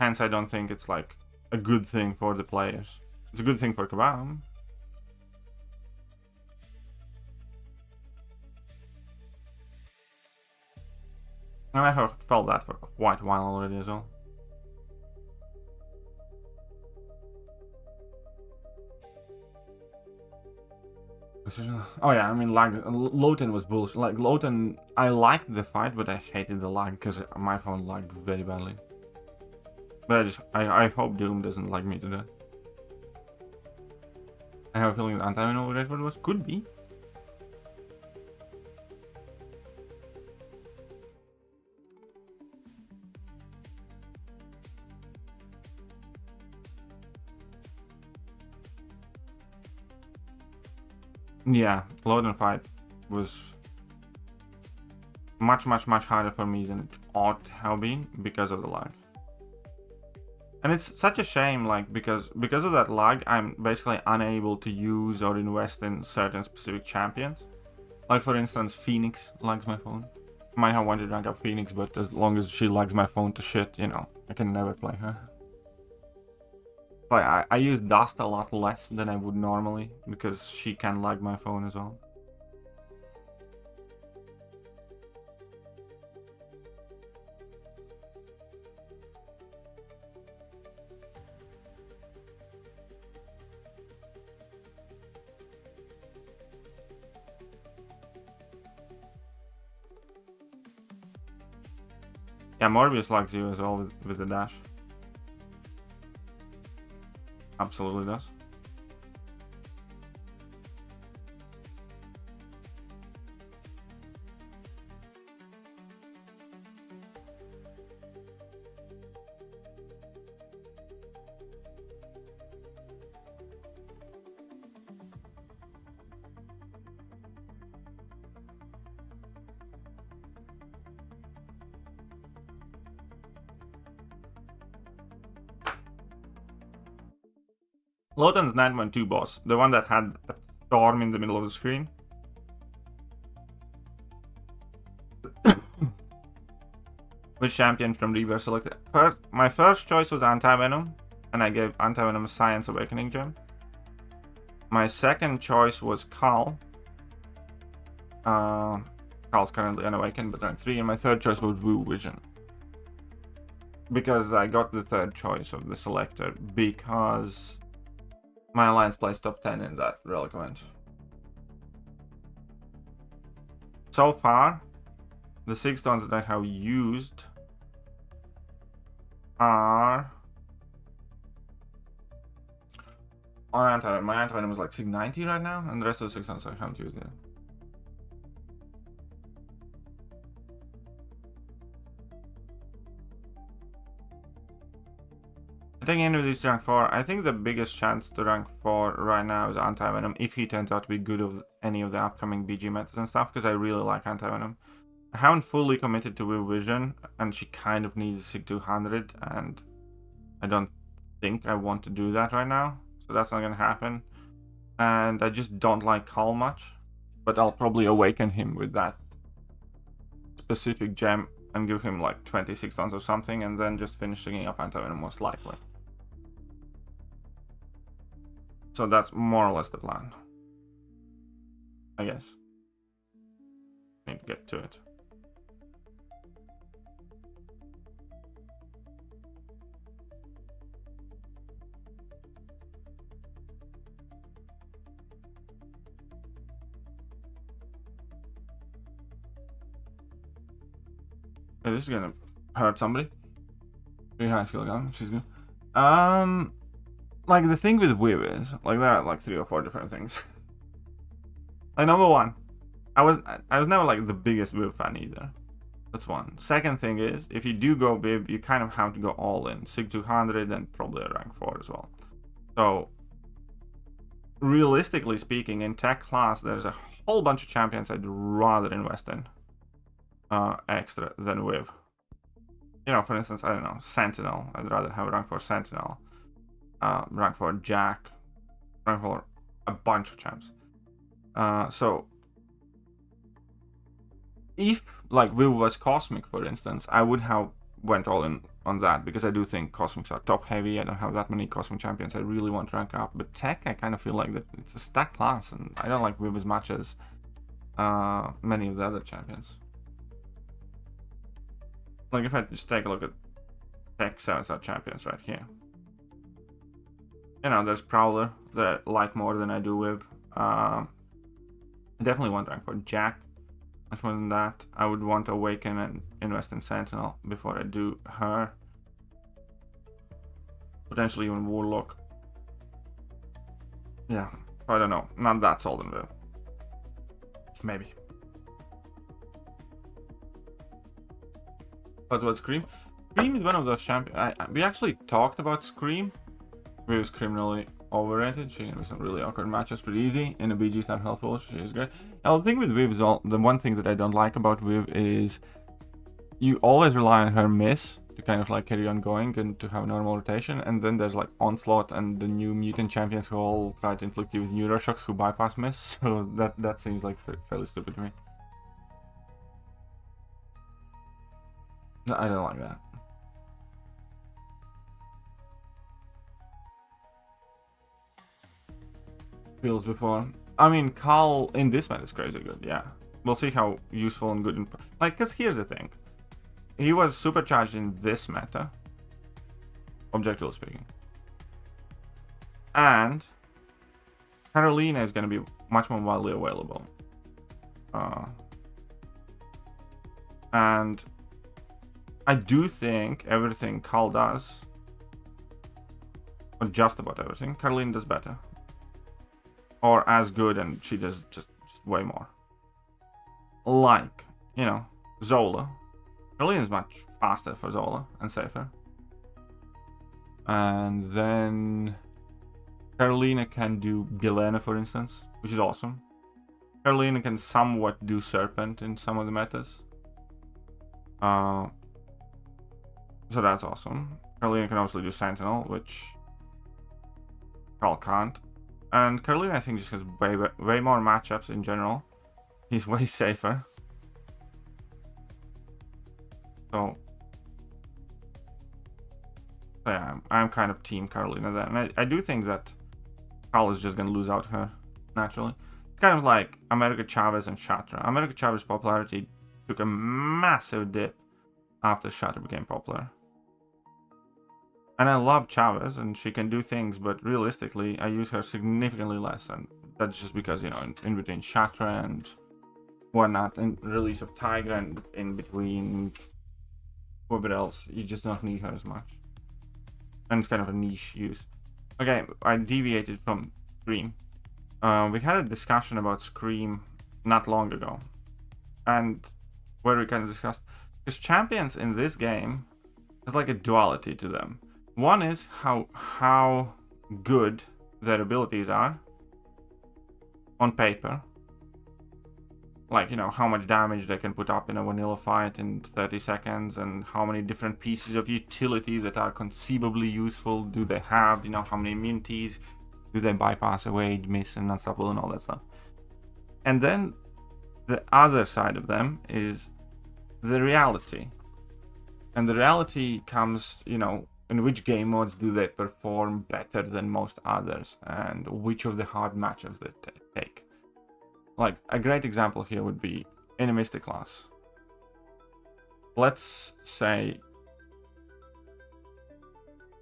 Hence, I don't think it's like a good thing for the players. It's a good thing for Kabam. And I have felt that for quite a while already as well. Oh yeah, I mean, lag. Loten was bullshit. Like, Loten, I liked the fight, but I hated the lag because my phone lagged very badly. But I hope Doom doesn't like me to that. I have a feeling that anti-mineral Greatword was could be. Yeah, Loden fight was much harder for me than it ought to have been because of the lag. And it's such a shame, like, because of that lag, I'm basically unable to use or invest in certain specific champions. Like, for instance, Phoenix lags my phone. I might have wanted to rank up Phoenix, but as long as she lags my phone to shit, you know, I can never play her. Like, I use Dust a lot less than I would normally, because she can lag my phone as well. Yeah, Morbius lags you as well with the dash. Absolutely does. Lotan's 9.2 boss, the one that had a storm in the middle of the screen. Which champion from Rebirth selected? My first choice was Anti-Venom, and I gave Anti-Venom Science Awakening gem. My second choice was Khal. Khal's currently unawakened, but rank 3, and my third choice was Wu Vision. Because I got the third choice of the selector, because my alliance placed top 10 in that relic event. So far, the 6 stones that I have used are on anti-venom. My anti-venom is like 690 right now, and the rest of the 6 stones I haven't used yet. I think any of these to rank 4. I think the biggest chance to rank 4 right now is Anti-Venom, if he turns out to be good of any of the upcoming BG metas and stuff, because I really like Anti-Venom. I haven't fully committed to Wu Vision, and she kind of needs SIG 200, and I don't think I want to do that right now, so that's not going to happen. And I just don't like Khal much, but I'll probably awaken him with that specific gem and give him like 26 tons or something, and then just finish singing up Anti-Venom most likely. So that's more or less the plan, I guess. Need to get to it. Hey, this is gonna hurt somebody. Pretty high skill gun, she's good. Like the thing with Viv is, like there are like 3 or 4 different things. Like number one, I was never like the biggest Viv fan either. That's one. Second thing is, if you do go Viv, you kind of have to go all in. SIG 200 and probably a rank 4 as well. So realistically speaking, in tech class, there's a whole bunch of champions I'd rather invest in extra than Viv. You know, for instance, I don't know, Sentinel. I'd rather have a rank 4 Sentinel. Rank 4 Jack. Rank 4 a bunch of champs. So if like Viv was Cosmic, for instance, I would have went all in on that, because I do think Cosmics are top heavy. I don't have that many Cosmic champions I really want to rank up. But Tech, I kind of feel like that it's a stack class, and I don't like Viv as much as many of the other champions. Like if I just take a look at Tech 7-star champions right here. You know, there's Prowler that I like more than I do Viv. I definitely want rank 4 Jack. Much more than that. I would want to Awaken and invest in Sentinel before I do her. Potentially even Warlock. Yeah, I don't know. Not that sold in Viv. Maybe. What's about Scream? Scream is one of those champions. We actually talked about Scream. Viv is criminally overrated. She can be some really awkward matches pretty easy. In a BG is not helpful. She is great. Now, the thing with Viv is the one thing that I don't like about Viv is you always rely on her miss to kind of like carry on going and to have normal rotation, and then there's like Onslaught and the new mutant champions who all try to inflict you with neuroshocks who bypass miss. So that seems like fairly stupid to me. No, I don't like that. Feels before. I mean, Khal in this meta is crazy good, yeah. We'll see how useful and good. Like, because here's the thing. He was supercharged in this meta, objectively speaking. And Carolina is going to be much more widely available. And I do think everything Khal does, or just about everything, Carolina does better. Or as good, and she does just way more. Like, you know, Zola. Carolina is much faster for Zola and safer. And then Carolina can do Bilena, for instance, which is awesome. Carolina can somewhat do Serpent in some of the metas. So that's awesome. Carolina can obviously do Sentinel, which Carl can't. And Carolina, I think, just has way more matchups in general. He's way safer. So yeah, I'm kind of team Carolina there. And I do think that Carl is just going to lose out her, naturally. It's kind of like America Chavez and Shatra. America Chavez's popularity took a massive dip after Shatra became popular. And I love Chavez, and she can do things, but realistically, I use her significantly less. And that's just because, you know, in between Shatra and whatnot, and release of Tiger, and in between whoever else, you just don't need her as much. And it's kind of a niche use. Okay, I deviated from Scream. We had a discussion about Scream not long ago. And where we kind of discussed, because champions in this game, there's like a duality to them. One is how good their abilities are on paper. Like, you know, how much damage they can put up in a vanilla fight in 30 seconds, and how many different pieces of utility that are conceivably useful do they have, you know, how many immunities do they bypass, evade, miss, and unstoppable, and all that stuff. And then the other side of them is the reality. And the reality comes, you know, in which game modes do they perform better than most others, and which of the hard matchups they take. Like, a great example here would be in a Mystic class. Let's say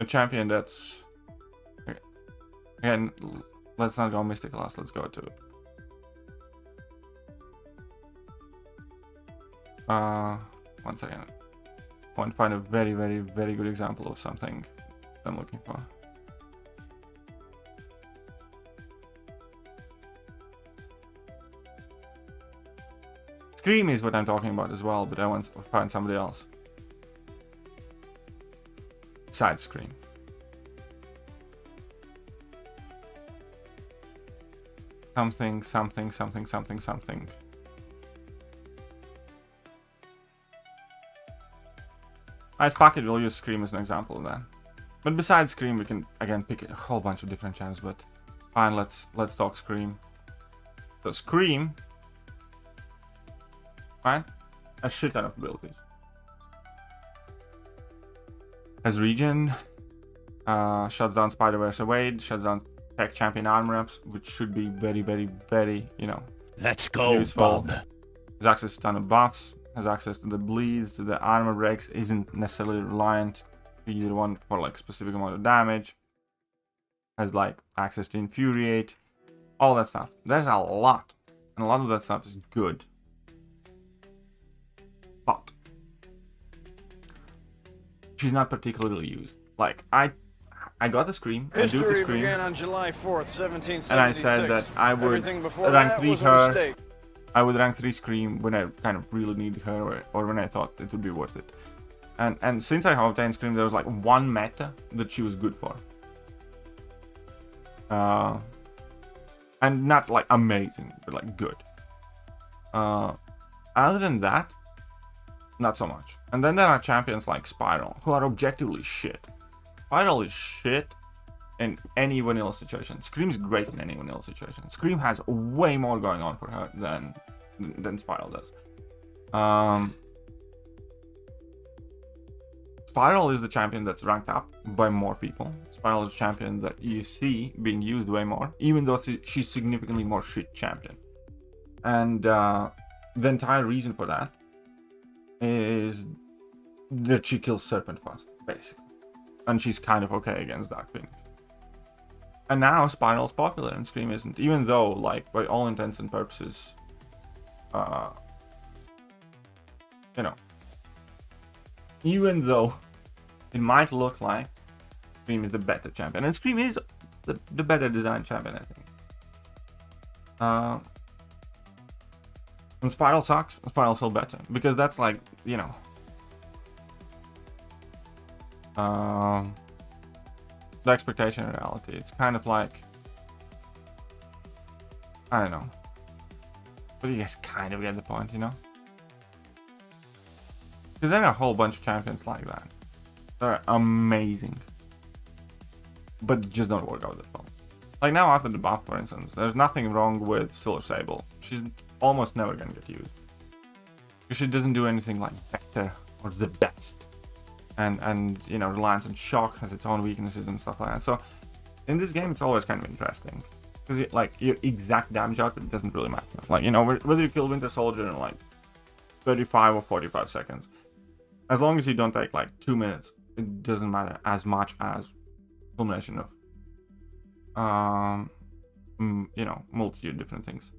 a champion that's... Again, let's not go Mystic class, let's go to... one second. I want to find a very, very, very good example of something I'm looking for. Scream is what I'm talking about as well, but I want to find somebody else. Besides Scream. Something. Alright, fuck it, we'll use Scream as an example of that. But besides Scream, we can again pick a whole bunch of different champs, but fine, let's talk Scream. So Scream, right? A shit ton of abilities. Has regen, shuts down Spider-Verse Evade, shuts down Tech Champion Armor Ups, which should be very, very, very, you know, Let's go, useful. Bob. Has access to a ton of buffs, has access to the bleeds, to the armor breaks, isn't necessarily reliant to either one for like specific amount of damage. Has like access to Infuriate, all that stuff. There's a lot, and a lot of that stuff is good. But she's not particularly used. Like, I got the Scream, I do the Scream, began on July 4th, 1776. and I said that I would rank 3 her. I would rank 3 Scream when I kind of really needed her, or when I thought it would be worth it. And since I obtained Scream, there was like one meta that she was good for. And not like amazing, but like good. Other than that, not so much. And then there are champions like Spiral, who are objectively shit. Spiral is shit in any vanilla situation. Scream's great in any vanilla situation. Scream has way more going on for her than Spiral does. Spiral is the champion that's ranked up by more people. Spiral is a champion that you see being used way more, even though she's significantly more shit champion. And the entire reason for that is that she kills Serpent fast, basically. And she's kind of okay against Dark Phoenix. And now Spiral's popular and Scream isn't, even though, like, by all intents and purposes, you know, even though it might look like Scream is the better champion, and Scream is the better designed champion, I think. And Spiral sucks, Spiral's still better, because that's like, you know, the expectation in reality. It's kind of like, I don't know, but you guys kind of get the point, you know? Because there are a whole bunch of champions like that. They're amazing, but just don't work out that well. Like now after the buff, for instance, there's nothing wrong with Silver Sable. She's almost never gonna get used. Because she doesn't do anything like better or the best. And you know, reliance on shock has its own weaknesses and stuff like that. So in this game, it's always kind of interesting. Because like your exact damage output doesn't really matter. Like, you know, whether you kill Winter Soldier in like 35 or 45 seconds. As long as you don't take like 2 minutes, it doesn't matter as much as combination of you know, multitude different things.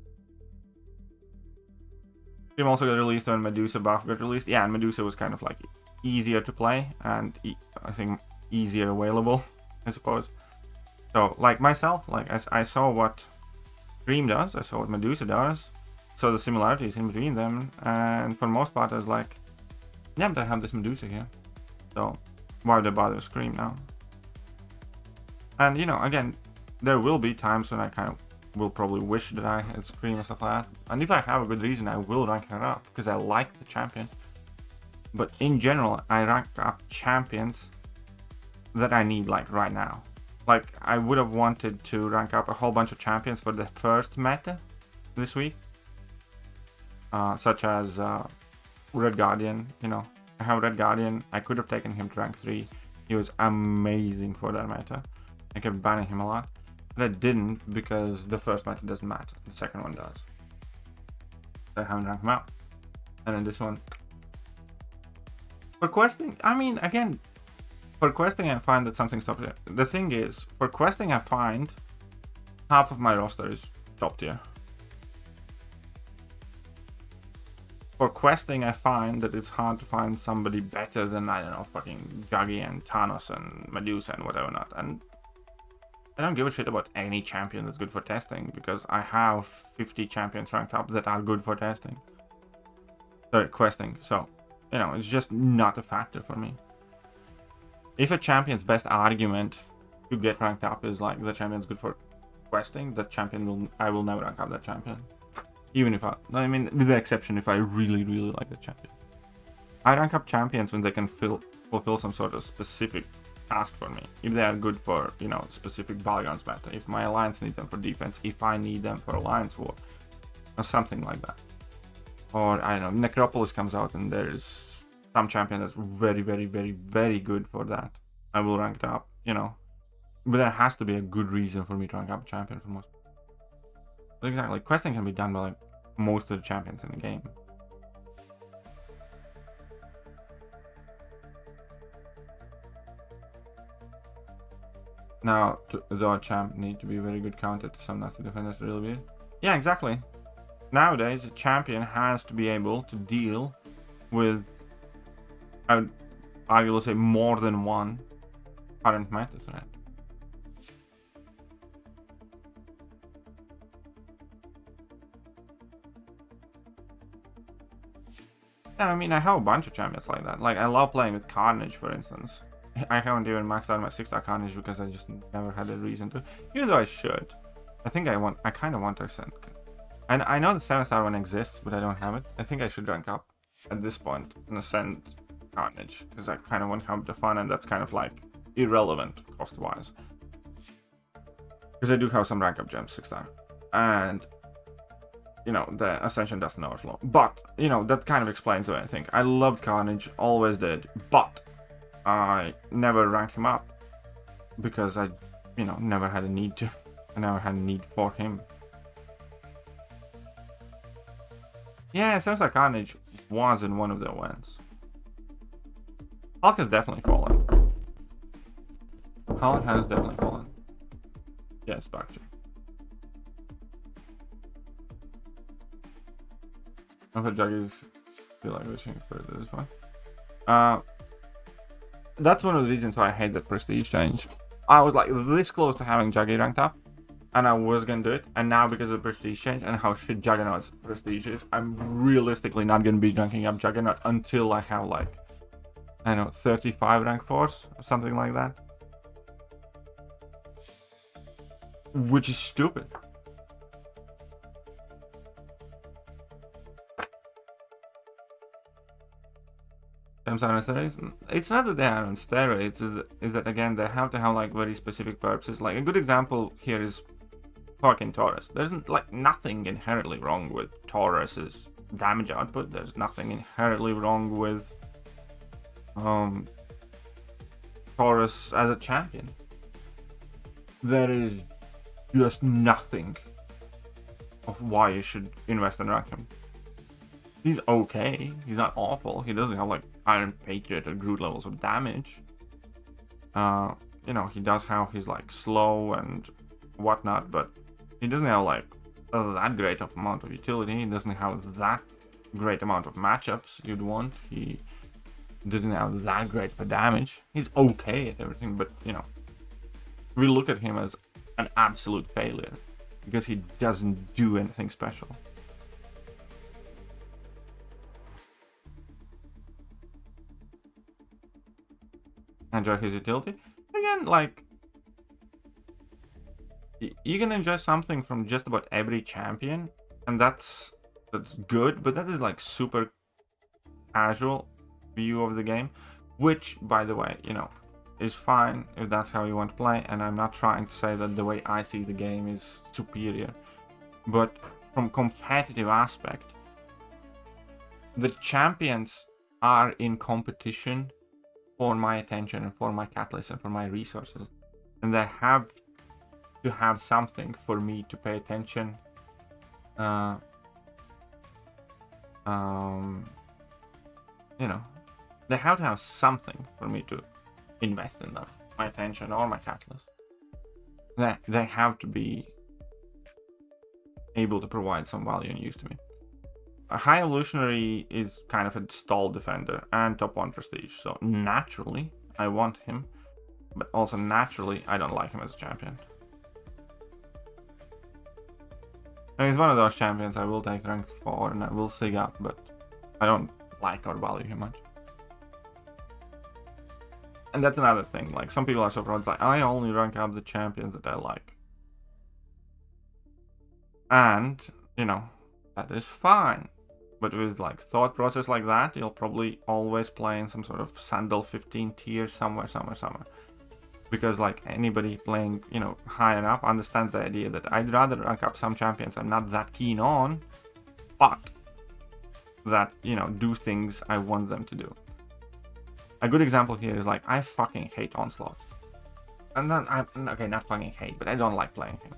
Game also got released when Medusa buff got released. Yeah, and Medusa was kind of like easier to play and I think easier available, I suppose. So like myself, like I saw what Dream does, I saw what Medusa does, saw the similarities in between them, and for the most part I was like, yeah, but I have this Medusa here, so why would I bother with Scream now? And you know, again, there will be times when I kind of will probably wish that I had Scream and stuff like that, and if I have a good reason, I will rank her up because I like the champion. But in general, I rank up champions that I need like right now. Like I would have wanted to rank up a whole bunch of champions for the first meta this week, such as Red Guardian. You know, I have Red Guardian. I could have taken him to rank 3. He was amazing for that meta. I kept banning him a lot, but I didn't because the first meta doesn't matter. The second one does. So I haven't ranked him up. And then this one. For questing, I mean, again, for questing I find that something's top tier. The thing is, for questing I find half of my roster is top tier. For questing I find that it's hard to find somebody better than, I don't know, fucking Juggy and Thanos and Medusa and whatever not. And I don't give a shit about any champion that's good for testing because I have 50 champions ranked up that are good for testing. Sorry, questing, so you know, it's just not a factor for me. If a champion's best argument to get ranked up is like the champion's good for questing, that champion I will never rank up that champion. Even if I mean, with the exception if I really, really like the champion. I rank up champions when they can fulfill some sort of specific task for me. If they are good for, you know, specific battlegrounds meta. If my alliance needs them for defense, if I need them for alliance war, or something like that. Or, I don't know, Necropolis comes out and there's some champion that's very, very, very, very good for that. I will rank it up, you know. But there has to be a good reason for me to rank up a champion for most. But exactly, questing can be done by like most of the champions in the game. Now, the champ need to be very good counter to some nasty defenders to really be. Yeah, exactly. Nowadays, a champion has to be able to deal with, I would arguably say, more than one current meta threat. Yeah, I mean, I have a bunch of champions like that. Like, I love playing with Carnage, for instance. I haven't even maxed out my 6-star Carnage because I just never had a reason to. Even though I should. I think I kind of want to ascend. And I know the 7-star one exists, but I don't have it. I think I should rank up at this point and ascend Carnage, because I kind of want to have the fun, and that's kind of like irrelevant cost-wise. Because I do have some rank up gems 6-star. And, you know, the Ascension doesn't overflow. But, you know, that kind of explains the way I think. I loved Carnage, always did, but I never ranked him up because I, you know, never had a need to. I never had a need for him. Yeah, 7-star Carnage was in one of the events. Hulk has definitely fallen. Hulk has definitely fallen. Yes, back to. I hope Juggies feel like wishing for this one. That's one of the reasons why I hate that prestige change. I was like this close to having Juggy ranked up, and I was gonna do it, and now because of the prestige change and how shit Juggernaut's prestige is, I'm realistically not gonna be ranking up Juggernaut until I have like, I don't know, 35 rank 4s or something like that. Which is stupid. items are on steroids. It's not that they are on steroids, is that again they have to have like very specific purposes. Like a good example here is fucking Taurus. There's like nothing inherently wrong with Taurus's damage output. There's nothing inherently wrong with Taurus as a champion. There is just nothing of why you should invest in rank him. He's okay. He's not awful. He doesn't have like Iron Patriot or Groot levels of damage. You know, he does have his like slow and whatnot, but he doesn't have like that great of amount of utility. He doesn't have that great amount of matchups you'd want. He doesn't have that great for damage. He's okay at everything, but you know, we look at him as an absolute failure because he doesn't do anything special. Enjoy his utility. Again, like, you can enjoy something from just about every champion, and that's good, but that is like super casual view of the game, which, by the way, you know, is fine if that's how you want to play, and I'm not trying to say that the way I see the game is superior, but from competitive aspect, the champions are in competition for my attention and for my catalyst and for my resources, and they have to have something for me to pay attention. You know, they have to have something for me to invest in them, my attention or my catalyst. They have to be able to provide some value and use to me. A high evolutionary is kind of a stall defender and top 1 prestige, so naturally I want him, but also naturally I don't like him as a champion. And he's one of those champions I will take rank 4 and I will sig up, but I don't like or value him much. And that's another thing, like some people are so proud, it's like, I only rank up the champions that I like. And, you know, that is fine. But with like thought process like that, you'll probably always play in some sort of Sandal 15 tier somewhere. Because like anybody playing, you know, high enough understands the idea that I'd rather rank up some champions I'm not that keen on, but that, you know, do things I want them to do. A good example here is like, I fucking hate Onslaught. And then okay, not fucking hate, but I don't like playing him.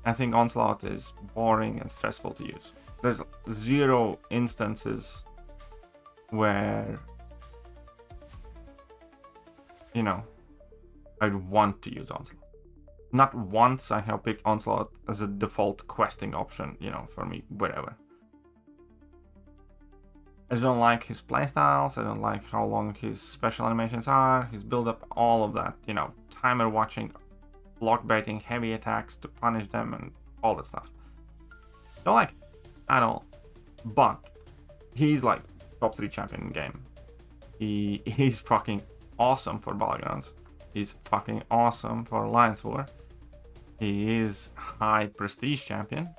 I think Onslaught is boring and stressful to use. There's 0 instances where, you know, I'd want to use Onslaught. Not once I have picked Onslaught as a default questing option, you know, for me, wherever. I just don't like his playstyles, I don't like how long his special animations are, his build up, all of that, you know, timer watching, block baiting, heavy attacks to punish them, and all that stuff. Don't like it at all. But he's like top 3 champion in the game. He's fucking awesome for Battlegrounds. He's fucking awesome for Alliance War. He is high prestige champion.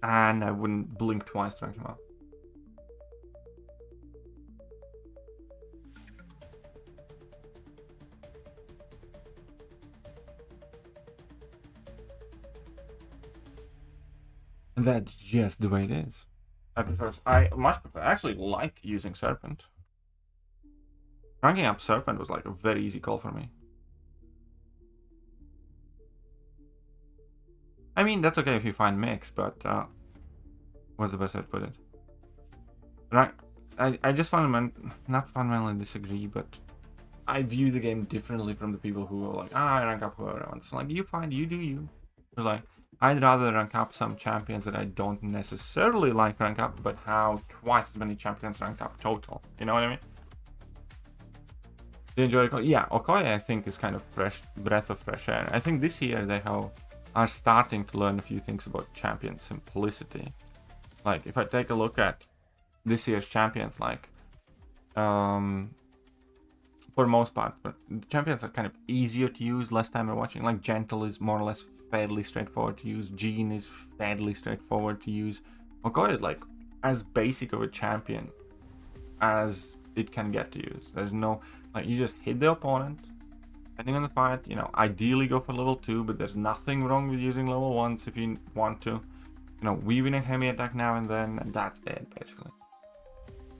And I wouldn't blink twice to rank him up. And that's just the way it is. I much prefer, I actually like using Serpent. Ranking up Serpent was like a very easy call for me. I mean, that's okay if you find mix, but what's the best way to put it? Right, I just not fundamentally disagree, but I view the game differently from the people who are like, I rank up whoever I want. It's like, you find, you do you. It's like, I'd rather rank up some champions that I don't necessarily like rank up, but have twice as many champions ranked up total. You know what I mean? Do you enjoy Okoye? Yeah, Okoye I think is kind of breath of fresh air. I think this year they are starting to learn a few things about champion simplicity. Like if I take a look at this year's champions, like for most part, but the champions are kind of easier to use, less timer watching. Like Gentle is more or less fairly straightforward to use. Jean is fairly straightforward to use. Okoye is like as basic of a champion as it can get to use. There's no, like, you just hit the opponent, depending on the fight, you know, ideally go for level 2, but there's nothing wrong with using level 1s if you want to. You know, weaving a heavy attack now and then, and that's it, basically.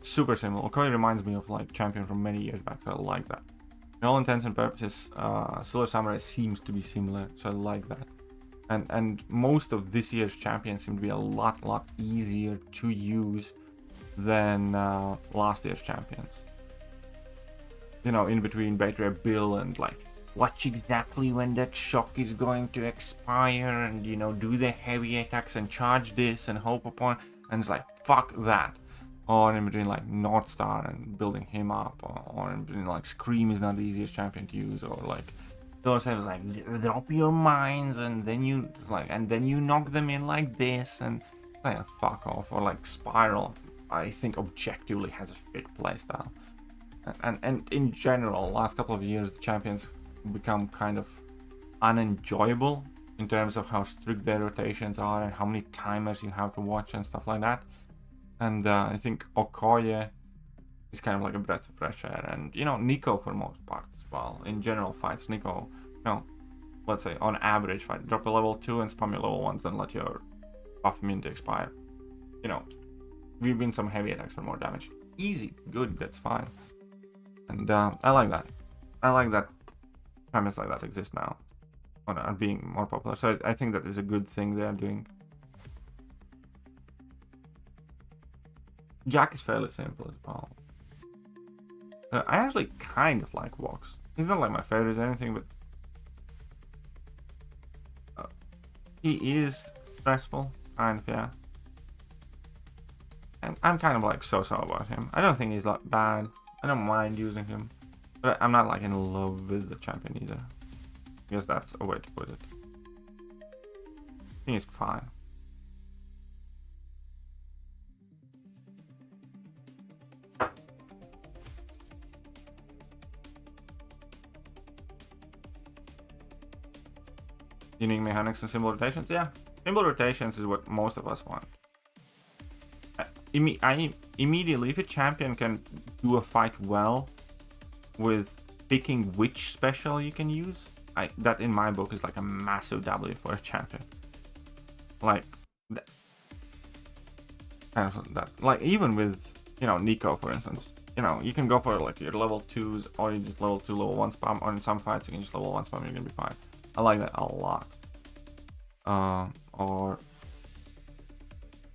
Super simple. Okoye reminds me of, like, champion from many years back, so I like that. In all intents and purposes, Silver Samurai seems to be similar, so I like that. And most of this year's champions seem to be a lot easier to use than last year's champions. You know, in between Battery Bill and like, watch exactly when that shock is going to expire, and you know, do the heavy attacks and charge this and hope upon, and it's like, fuck that. Or in between like North Star and building him up, or in between like Scream is not the easiest champion to use, or like those things like drop your mines and then you like, and then you knock them in like this, and like, fuck off. Or like Spiral, I think objectively has a shit playstyle. And in general, last couple of years, the champions become kind of unenjoyable in terms of how strict their rotations are and how many timers you have to watch and stuff like that. And I think Okoye is kind of like a breath of fresh air. And, you know, Nico for most part as well. In general fights, Nico, you know, let's say on average fight, drop a level 2 and spam your level 1s, then let your buff immune to expire. You know, we've been some heavy attacks for more damage. Easy, good, that's fine. And I like that. I like that champions like that exist now, or are being more popular. So I think that is a good thing they are doing. Jack is fairly simple as well. I actually kind of like Vox. He's not like my favorite or anything, but he is stressful, kind of, yeah. And I'm kind of like so-so about him. I don't think he's like bad. I don't mind using him, but I'm not like in love with the champion either. I guess that's a way to put it. I think he's fine. Unique mechanics and simple rotations? Yeah, simple rotations is what most of us want. Immediately, if a champion can do a fight well with picking which special you can use, that in my book is like a massive W for a champion. Like, kind of that. Like, even with, you know, Nico, for instance, you know, you can go for like your level 2s, or you just level 2, level 1 spam, or in some fights you can just level 1 spam, you're gonna be fine. I like that a lot. Or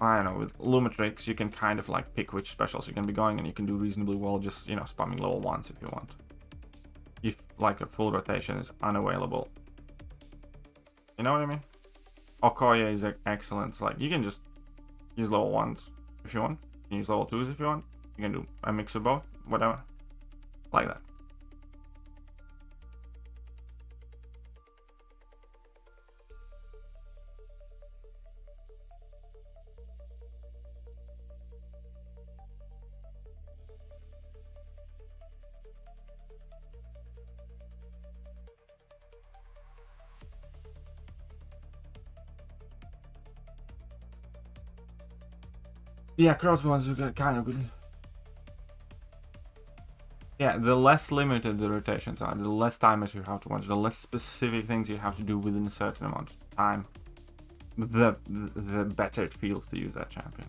I don't know, with Lumitrix, you can kind of like pick which specials you can be going, and you can do reasonably well just, you know, spamming level 1s if you want. If like a full rotation is unavailable. You know what I mean? Okoye is excellent. It's like, you can just use level 1s if you want. You can use level 2s if you want. You can do a mix of both, whatever. Like that. Yeah, crossbows are kind of good. Yeah, the less limited the rotations are, the less timers you have to watch, the less specific things you have to do within a certain amount of time, the better it feels to use that champion.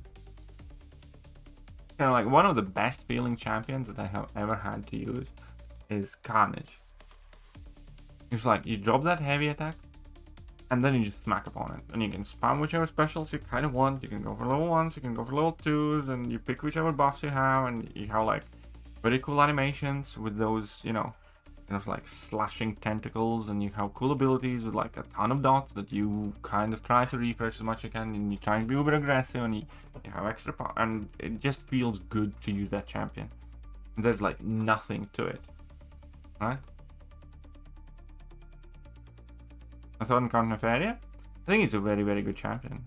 Kind of like one of the best feeling champions that I have ever had to use is Carnage. It's like, you drop that heavy attack, and then you just smack upon it. And you can spam whichever specials you kind of want. You can go for level 1s, you can go for level 2s, and you pick whichever buffs you have, and you have like very cool animations with those, you know, kind of like slashing tentacles, and you have cool abilities with like a ton of dots that you kind of try to refresh as much as you can, and you try to be uber aggressive, and you have extra power, and it just feels good to use that champion. And there's like nothing to it, right? I thought in Nefaria, I think he's a very, very good champion.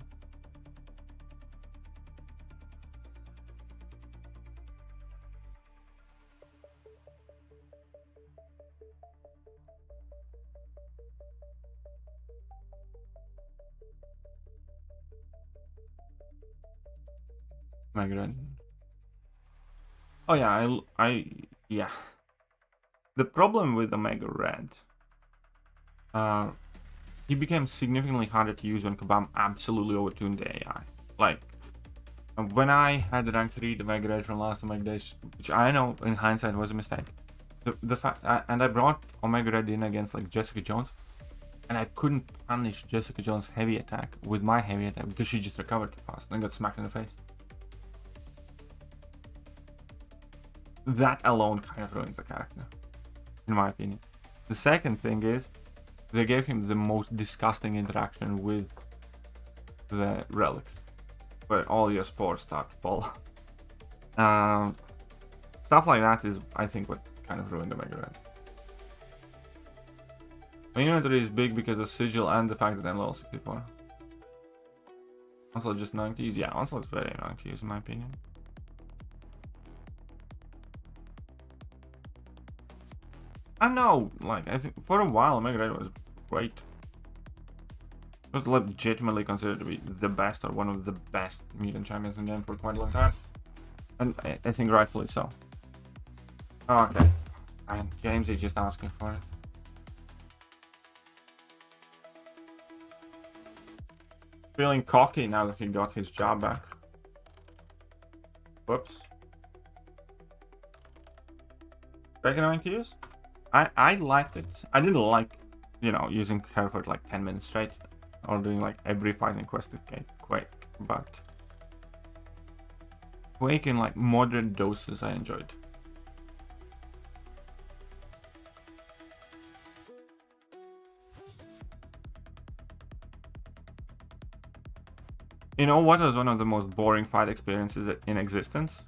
My god. Oh yeah, yeah. The problem with Omega Red, he became significantly harder to use when Kabam absolutely overtuned the AI. Like, when I had the rank 3 the Omega Red from last Omega Days, which I know in hindsight was a mistake. The fact, and I brought Omega Red in against like Jessica Jones, and I couldn't punish Jessica Jones' heavy attack with my heavy attack because she just recovered too fast and got smacked in the face. That alone kind of ruins the character, in my opinion. The second thing is, they gave him the most disgusting interaction with the relics, where all your spores start to fall. Stuff like that is, I think, what kind of ruined the Omega Red. My inventory is big because of Sigil and the fact that I'm level 64. Onslaught just 9 to use? Yeah, Onslaught's very annoying to use in my opinion. I know, like, I think for a while Omega Red was great. It was legitimately considered to be the best or one of the best mutant champions in the game for quite a long time. And I think rightfully so. Okay. And James is just asking for it. Feeling cocky now that he got his job back. Whoops. Back in 90s? I liked it. I didn't like, you know, using her for like 10 minutes straight or doing like every fight in Quest Quake, but Quake in like moderate doses I enjoyed. You know what was one of the most boring fight experiences in existence?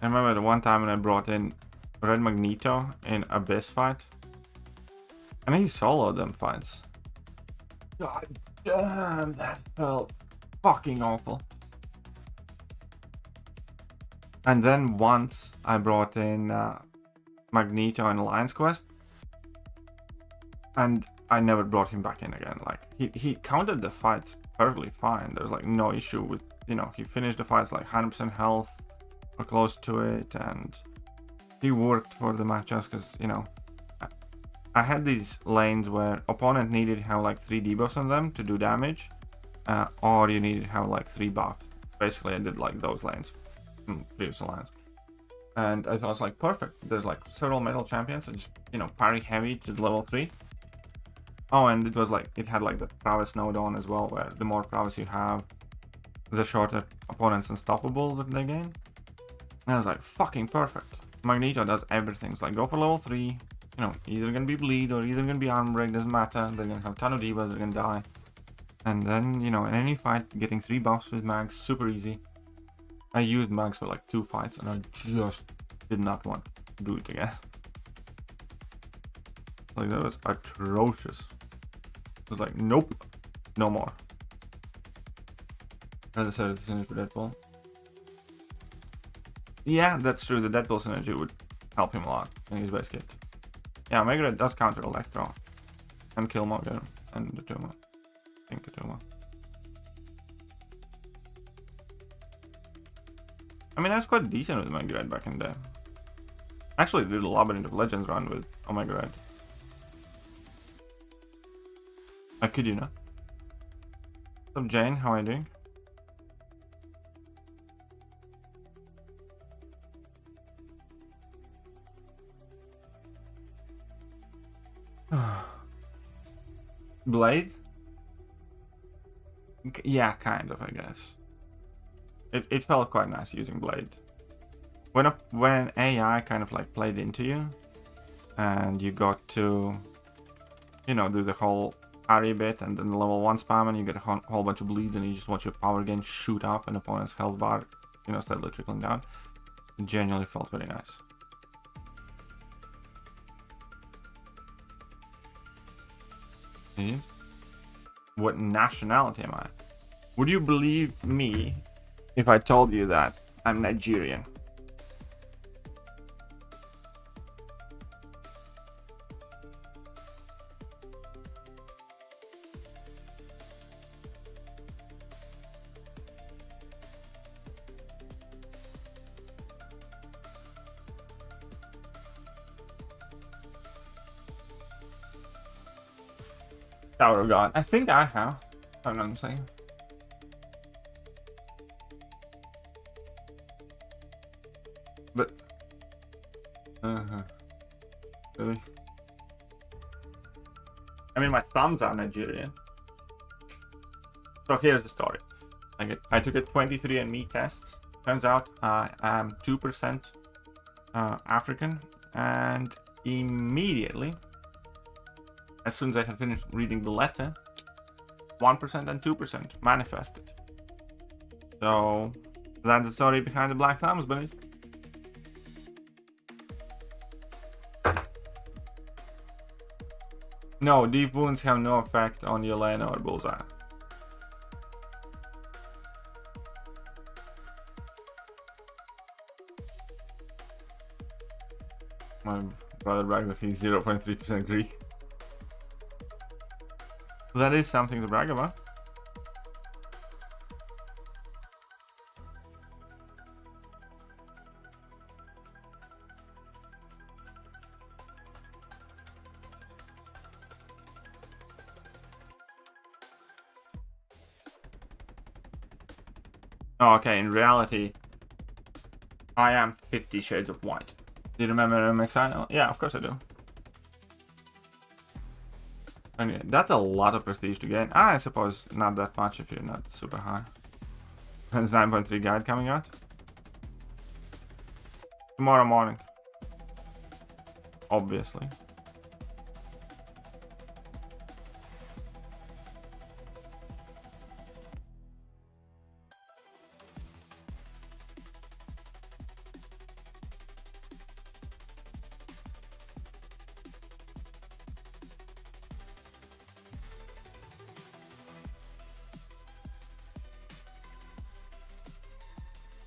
I remember the one time when I brought in Red Magneto in Abyss fight, and he soloed them fights. God damn, that felt fucking awful. And then once I brought in Magneto in Alliance Quest, and I never brought him back in again. Like, he countered the fights perfectly fine. There's like no issue with, you know, he finished the fights like 100% health or close to it, and he worked for the matchups because, you know, I had these lanes where opponent needed to have like 3 debuffs on them to do damage, or you needed to have like 3 buffs. Basically, I did like those lanes in previous alliance, and I thought it's like perfect. There's like several metal champions and just, you know, parry heavy to level 3. Oh, and it was like, it had like the prowess node on as well, where the more prowess you have, the shorter opponent's unstoppable that they gain. And I was like, fucking perfect. Magneto does everything. It's like, go for level 3, you know, either gonna be bleed or either gonna be arm break, doesn't matter. They're gonna have a ton of debuffs, they're gonna die. And then, you know, in any fight, getting 3 buffs with mags, super easy. I used mags for like 2 fights and I just did not want to do it again. Like, that was atrocious. It was like, nope, no more. I decided to send it for Deadpool. Yeah, that's true. The Deadpool synergy would help him a lot in his base kit. Yeah, Omega Red does counter Electro and kill Morgan and the Tuma. I think the Tuma. I mean, I was quite decent with Omega Red back in the day. Actually did a Labyrinth of Legends run with Omega Red. I kid you not. What's up, Jane? How are you doing? Blade? Yeah, kind of, I guess. It felt quite nice using Blade. When AI kind of like played into you, and you got to, you know, do the whole parry bit and then the level 1 spam, and you get a whole bunch of bleeds, and you just watch your power gain shoot up and opponent's health bar, you know, steadily trickling down. It genuinely felt very nice. What nationality am I? Would you believe me if I told you that I'm Nigerian? Tower of God. I think I have. If I'm not mistaken. But really? I mean, my thumbs are Nigerian. So here's the story. I took a 23andMe test. Turns out I am 2% African, and immediately, as soon as I had finished reading the letter, 1% and 2% manifested. So that's the story behind the black thumbs, buddies. No, deep wounds have no effect on Yelena or Bullseye. My brother bragged that he's 0.3% Greek. That is something to brag about. Oh, okay, in reality, I am 50 Shades of White. Do you remember MXI? Yeah, of course I do. Anyway, that's a lot of prestige to gain. I suppose not that much if you're not super high. There's 9.3 guide coming out. Tomorrow morning. Obviously.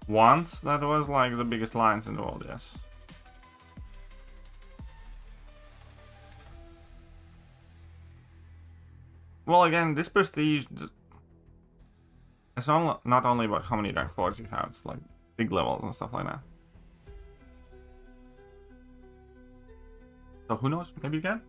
Once, that was like the biggest lines in the world, yes. Well, again, this prestige, it's not only about how many rank 4s you have, it's like big levels and stuff like that. So who knows, maybe you can?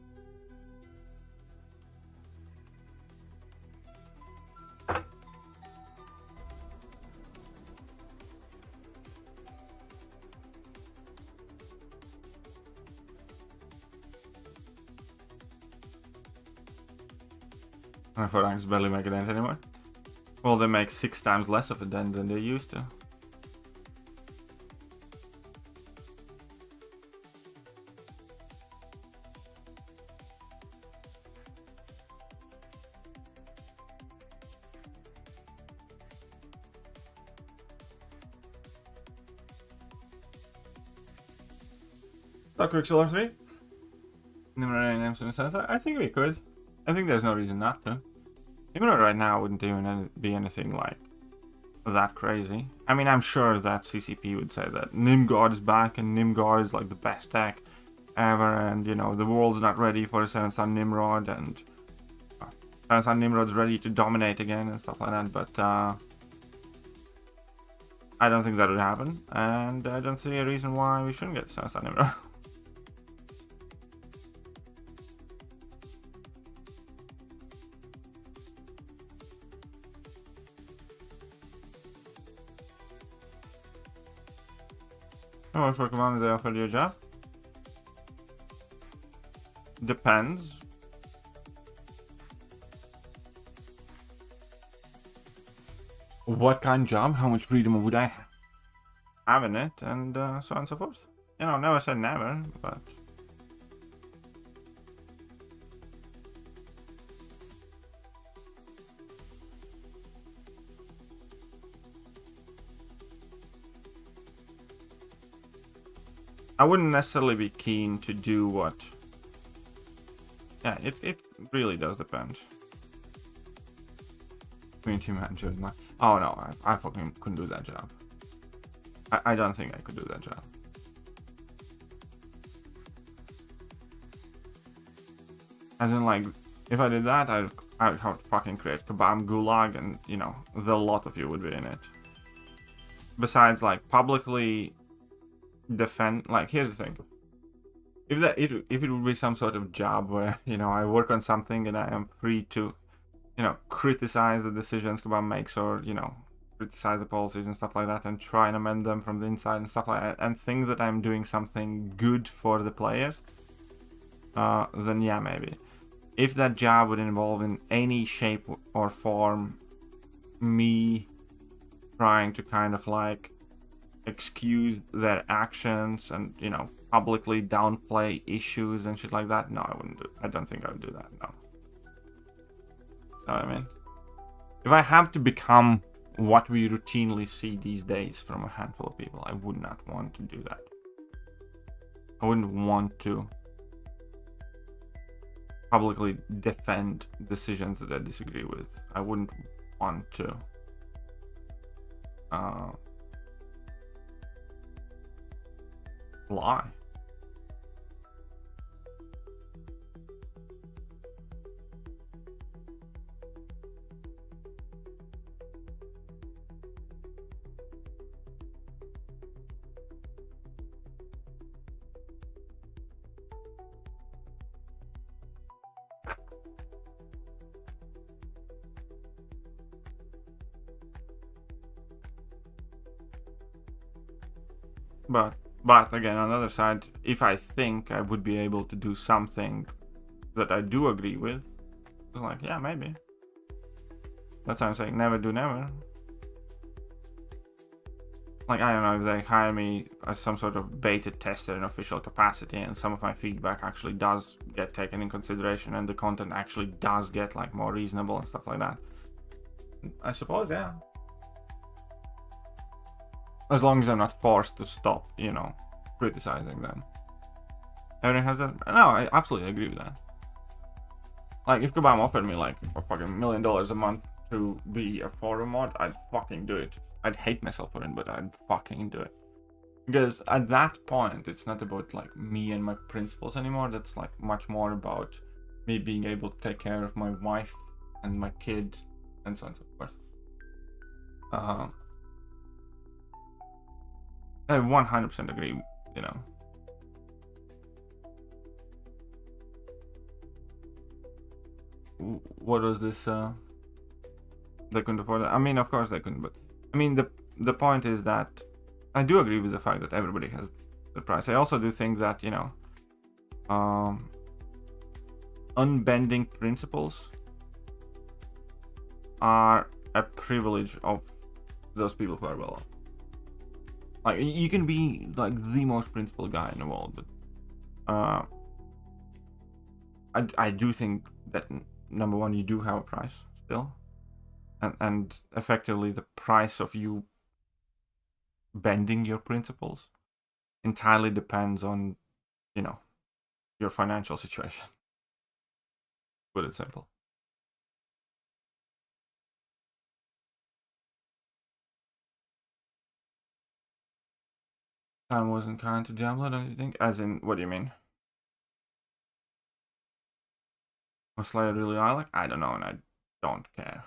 For ranks barely make a dent anymore. Well, they make 6 times less of a dent than they used to. So, Quicksilver 3. I think we could. I think there's no reason not to. Even right now wouldn't even be anything like that crazy. I mean, I'm sure that CCP would say that Nimgard is back and Nimgard is like the best tech ever, and you know, the world's not ready for a 7-star Nimrod, and 7-star Nimrod's ready to dominate again and stuff like that, but I don't think that would happen, and I don't see a reason why we shouldn't get 7-star Nimrod. Oh, for Commander they offered you a job? Depends. What kind of job? How much freedom would I have in it? And so on and so forth. You know, never said never, but... I wouldn't necessarily be keen to do what... Yeah, it really does depend. Community manager is not... Oh no, I fucking couldn't do that job. I don't think I could do that job. As in, like, if I did that, I'd have to fucking create Kabam Gulag, and, you know, the lot of you would be in it. Besides, like, publicly... defend, like, here's the thing. if it would be some sort of job where, you know, I work on something and I am free to, you know, criticize the decisions Kabam makes, or, you know, criticize the policies and stuff like that, and try and amend them from the inside and stuff like that, and think that I'm doing something good for the players, then yeah, maybe. If that job would involve in any shape or form me trying to kind of like excuse their actions and, you know, publicly downplay issues and shit like that, no, I wouldn't do. I don't think I would do that. No. You know what I mean? If I have to become what we routinely see these days from a handful of people, I would not want to do that. I wouldn't want to publicly defend decisions that I disagree with. I wouldn't want to lie. But again, on the other side, if I think I would be able to do something that I do agree with, it's like, yeah, maybe. That's why I'm saying never do never. Like, I don't know, if they hire me as some sort of beta tester in official capacity, and some of my feedback actually does get taken in consideration, and the content actually does get like more reasonable and stuff like that, I suppose, yeah. As long as I'm not forced to stop, you know, criticizing them. Everyone has that. No, I absolutely agree with that. Like, if Kabam offered me like a fucking $1 million a month to be a forum mod, I'd fucking do it. I'd hate myself for it, but I'd fucking do it. Because at that point, it's not about like me and my principles anymore. That's like much more about me being able to take care of my wife and my kid and so on and so forth. I 100% agree, you know. What was this? They couldn't afford it. I mean, of course they couldn't, but I mean, the point is that I do agree with the fact that everybody has the price. I also do think that, you know, unbending principles are a privilege of those people who are well off. Like, you can be like the most principled guy in the world, but I do think that number one, you do have a price still, and effectively the price of you bending your principles entirely depends on, you know, your financial situation. Put it simple. Time wasn't kind to Diablo, don't you think? As in, what do you mean? Was Slayer really I like? I don't know, and I don't care.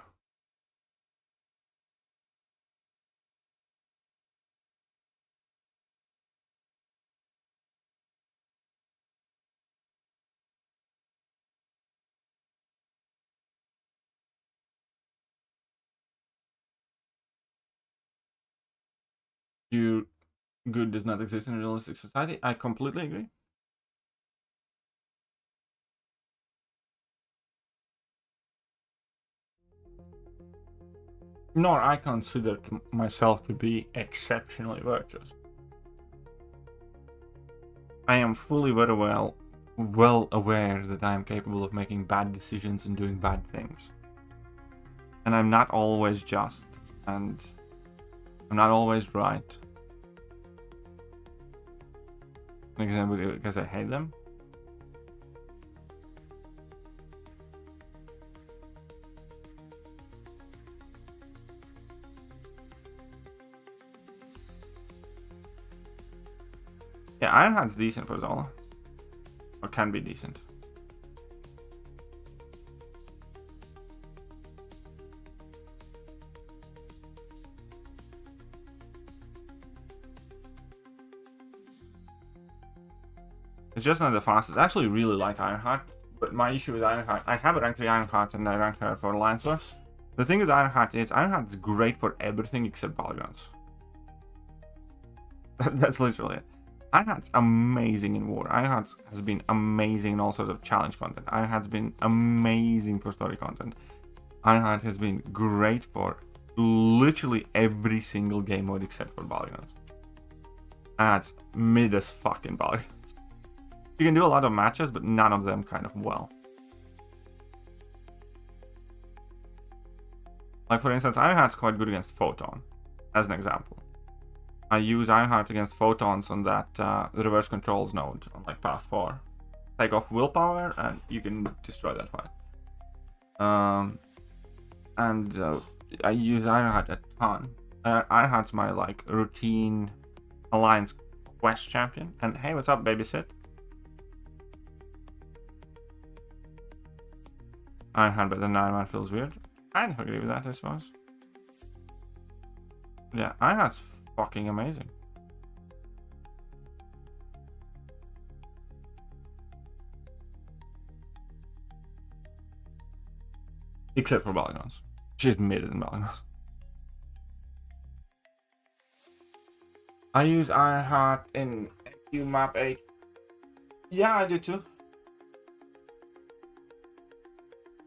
Good does not exist in a realistic society. I completely agree. Nor I consider myself to be exceptionally virtuous. I am fully very well aware that I am capable of making bad decisions and doing bad things. And I'm not always just, and I'm not always right. Because I hate them. Yeah, Ironheart's decent for Zola. Or can be decent. It's just not the fastest. I actually really like Ironheart, but my issue with Ironheart, I have a rank 3 Ironheart and I rank her for Alliance War. The thing with Ironheart is great for everything except polygons. That's literally it. Ironheart's amazing in war. Ironheart has been amazing in all sorts of challenge content. Ironheart's been amazing for story content. Ironheart has been great for literally every single game mode except for polygons. Ironheart's mid as fucking polygons. You can do a lot of matches, but none of them kind of well. Like for instance, Ironheart's quite good against Photon, as an example. I use Ironheart against Photons on that reverse controls node on like path 4. Take off willpower and you can destroy that fight. I use Ironheart a ton. Ironheart's my like routine Alliance quest champion. And hey, what's up, babysit? Ironheart better than Ironman feels weird. I don't agree with that, I suppose. Yeah, Ironheart's fucking amazing. Except for polygons. She's mid in polygons. I use Ironheart in MQ map 8. Yeah, I do too.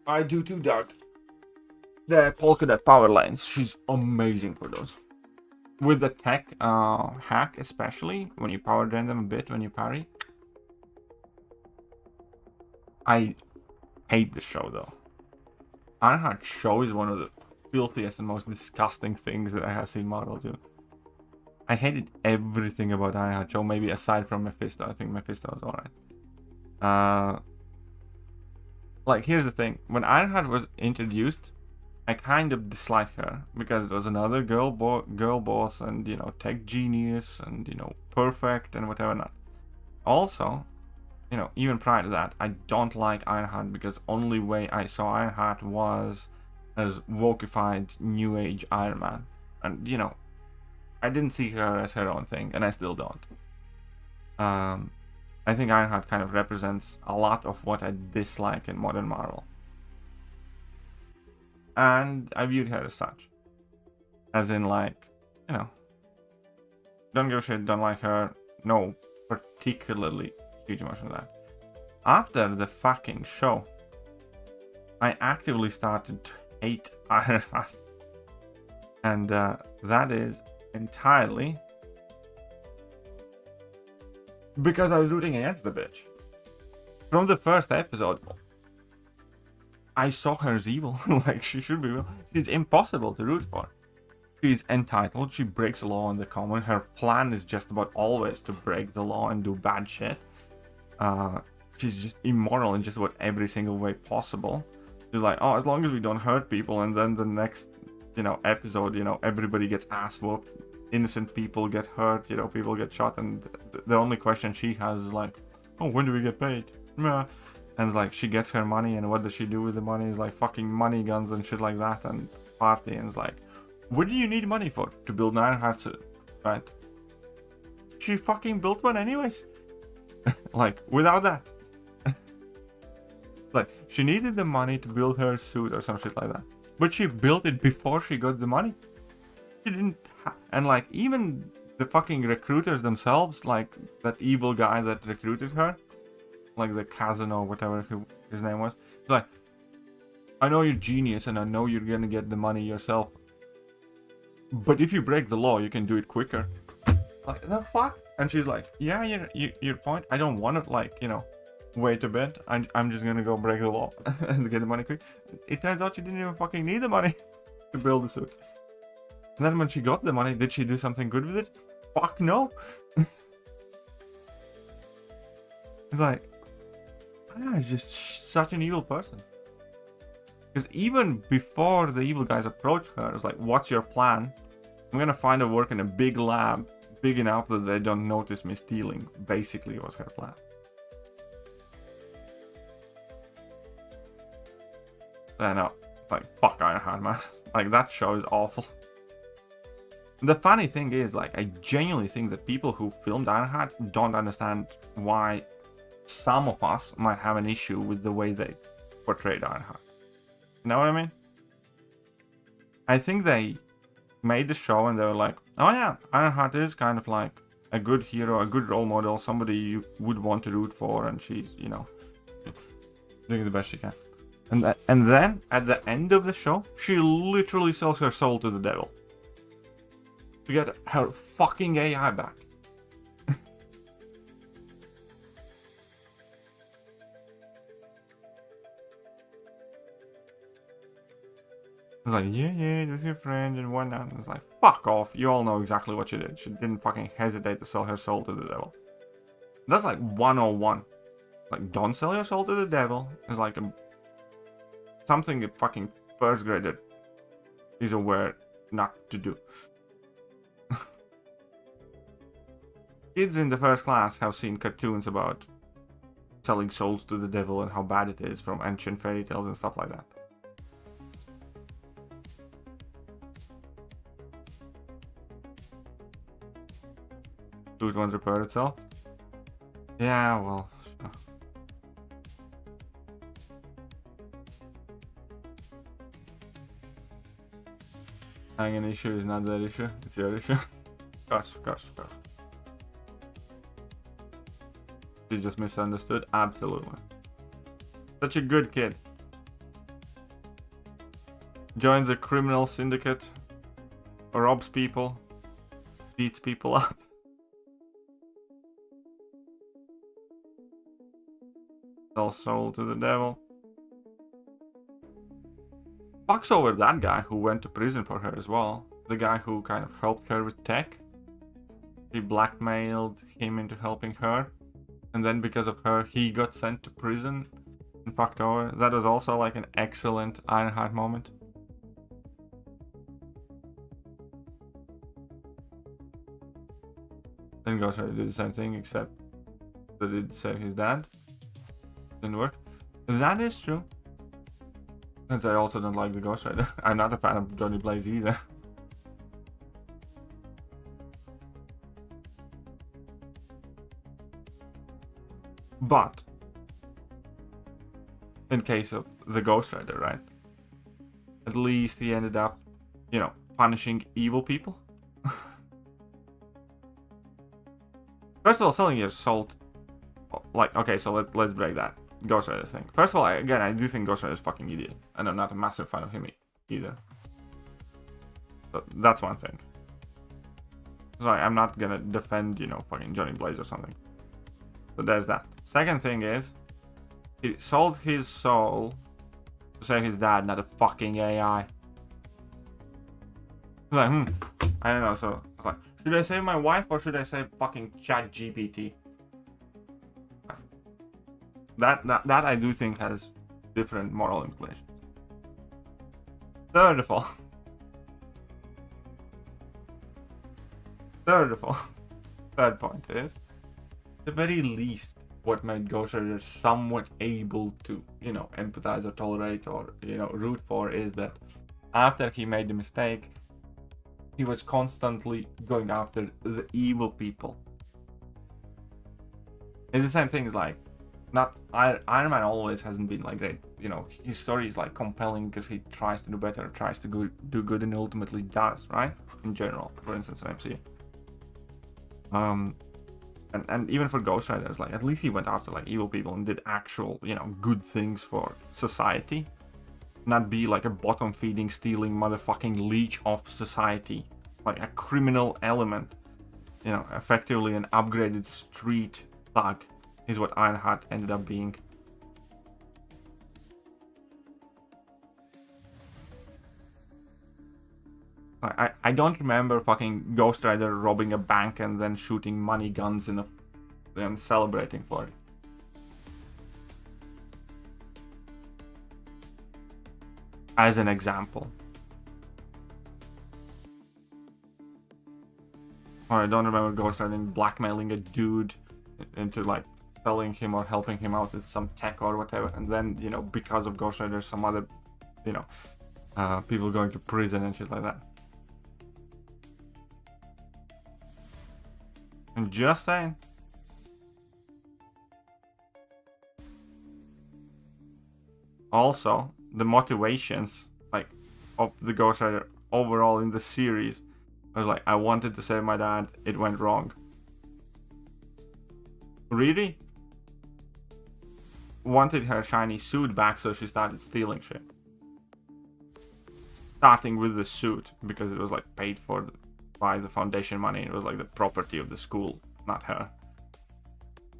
I do too, Doug. The polka dot power lines, she's amazing for those. With the tech hack, especially when you power drain them a bit when you parry. I hate the show though. Ironheart show is one of the filthiest and most disgusting things that I have seen Marvel do. I hated everything about Ironheart show, maybe aside from Mephisto. I think Mephisto was alright. Like, here's the thing. When Ironheart was introduced, I kind of disliked her because it was another girl boss and, you know, tech genius and, you know, perfect and whatever not. Also, you know, even prior to that, I don't like Ironheart because only way I saw Ironheart was as wokeified new age Iron Man. And, you know, I didn't see her as her own thing, and I still don't. I think Ironheart kind of represents a lot of what I dislike in modern Marvel. And I viewed her as such. As in, like, you know, don't give a shit, don't like her, no particularly huge emotion of that. After the fucking show, I actively started to hate Ironheart. And that is entirely because I was rooting against the bitch. From the first episode, I saw her as evil. Like, she should be evil. She's impossible to root for. She's entitled, she breaks the law in the common. Her plan is just about always to break the law and do bad shit. She's just immoral in just about every single way possible. She's like, oh, as long as we don't hurt people, and then the next, you know, episode, you know, everybody gets ass whooped. Innocent people get hurt, you know, people get shot, and the only question she has is like, oh, when do we get paid? And it's like, she gets her money, and what does she do with the money? Is like fucking money guns and shit like that, and party, and it's like, what do you need money for? To build an Ironheart suit, right? She fucking built one anyways. Like, without that. Like, she needed the money to build her suit or some shit like that. But she built it before she got the money. She didn't and like, even the fucking recruiters themselves, like that evil guy that recruited her, like the Kazano, whatever his name was, like, I know you're genius and I know you're gonna get the money yourself, but if you break the law, you can do it quicker. Like, the fuck? And she's like, yeah, your point. I don't want to, like, you know, wait a bit. I'm just gonna go break the law and get the money quick. It turns out she didn't even fucking need the money to build the suit. And then when she got the money, did she do something good with it? Fuck no. It's like, I'm just such an evil person. Because even before the evil guys approached her, it's like, what's your plan? I'm gonna find a work in a big lab, big enough that they don't notice me stealing. Basically was her plan. I know. It's like, fuck Ironheart, man. Like, that show is awful. The funny thing is, like, I genuinely think that people who filmed Ironheart don't understand why some of us might have an issue with the way they portrayed Ironheart. You know what I mean? I think they made the show and they were like, oh yeah, Ironheart is kind of like a good hero, a good role model, somebody you would want to root for, and she's, you know, doing the best she can. And then, at the end of the show, she literally sells her soul to the devil. To get her fucking AI back. It's like, yeah, that's your friend and whatnot. It's like, fuck off. You all know exactly what she did. She didn't fucking hesitate to sell her soul to the devil. That's like 101. Like, don't sell your soul to the devil. It's like something a fucking first grader is aware not to do. Kids in the first class have seen cartoons about selling souls to the devil and how bad it is from ancient fairy tales and stuff like that. It won't repair itself? Yeah, well, sure. Having an issue is not that issue, it's your issue. Of course. You just misunderstood? Absolutely. Such a good kid. Joins a criminal syndicate, robs people, beats people up. Sells soul to the devil. Fucks over that guy who went to prison for her as well. The guy who kind of helped her with tech. He blackmailed him into helping her. And then because of her, he got sent to prison and fucked over. That was also like an excellent Ironheart moment. Then Ghost Rider did the same thing, except that it did save his dad. Didn't work. That is true. And I also don't like the Ghost Rider. I'm not a fan of Johnny Blaze either. But in case of the Ghost Rider, right? At least he ended up, you know, punishing evil people. First of all, selling your soul, like, okay, so let's break that Ghost Rider thing. First of all, I do think Ghost Rider is fucking idiot, and I'm not a massive fan of him either. So that's one thing. So I'm not gonna defend, you know, fucking Johnny Blaze or something. So there's that. Second thing is, he sold his soul to save his dad, not a fucking AI. Like, I don't know. So it's like, should I save my wife or should I save fucking ChatGPT? That I do think has different moral implications. Third point is, at the very least, what made Ghost Rider somewhat able to, you know, empathize or tolerate or, you know, root for is that after he made the mistake, he was constantly going after the evil people. It's the same thing as like, not Iron Man always hasn't been like great, you know, his story is like compelling because he tries to do better, tries to do good, and ultimately does, right? In general, for instance, in MCU. And even for Ghost Rider, it's like, at least he went after like evil people and did actual, you know, good things for society. Not be like a bottom-feeding, stealing motherfucking leech of society. Like a criminal element. You know, effectively an upgraded street thug is what Ironheart ended up being. I don't remember fucking Ghost Rider robbing a bank and then shooting money guns and celebrating for it. As an example. Or I don't remember Ghost Rider blackmailing a dude into like selling him or helping him out with some tech or whatever, and then, you know, because of Ghost Rider, some other, you know, people going to prison and shit like that. I'm just saying. also the motivations like of the Ghost Rider overall in the series. I was like, I wanted to save my dad, it went wrong. Riri wanted her shiny suit back, so she started stealing shit. Starting with the suit, because it was like paid for by the foundation money. It was like the property of the school, not her.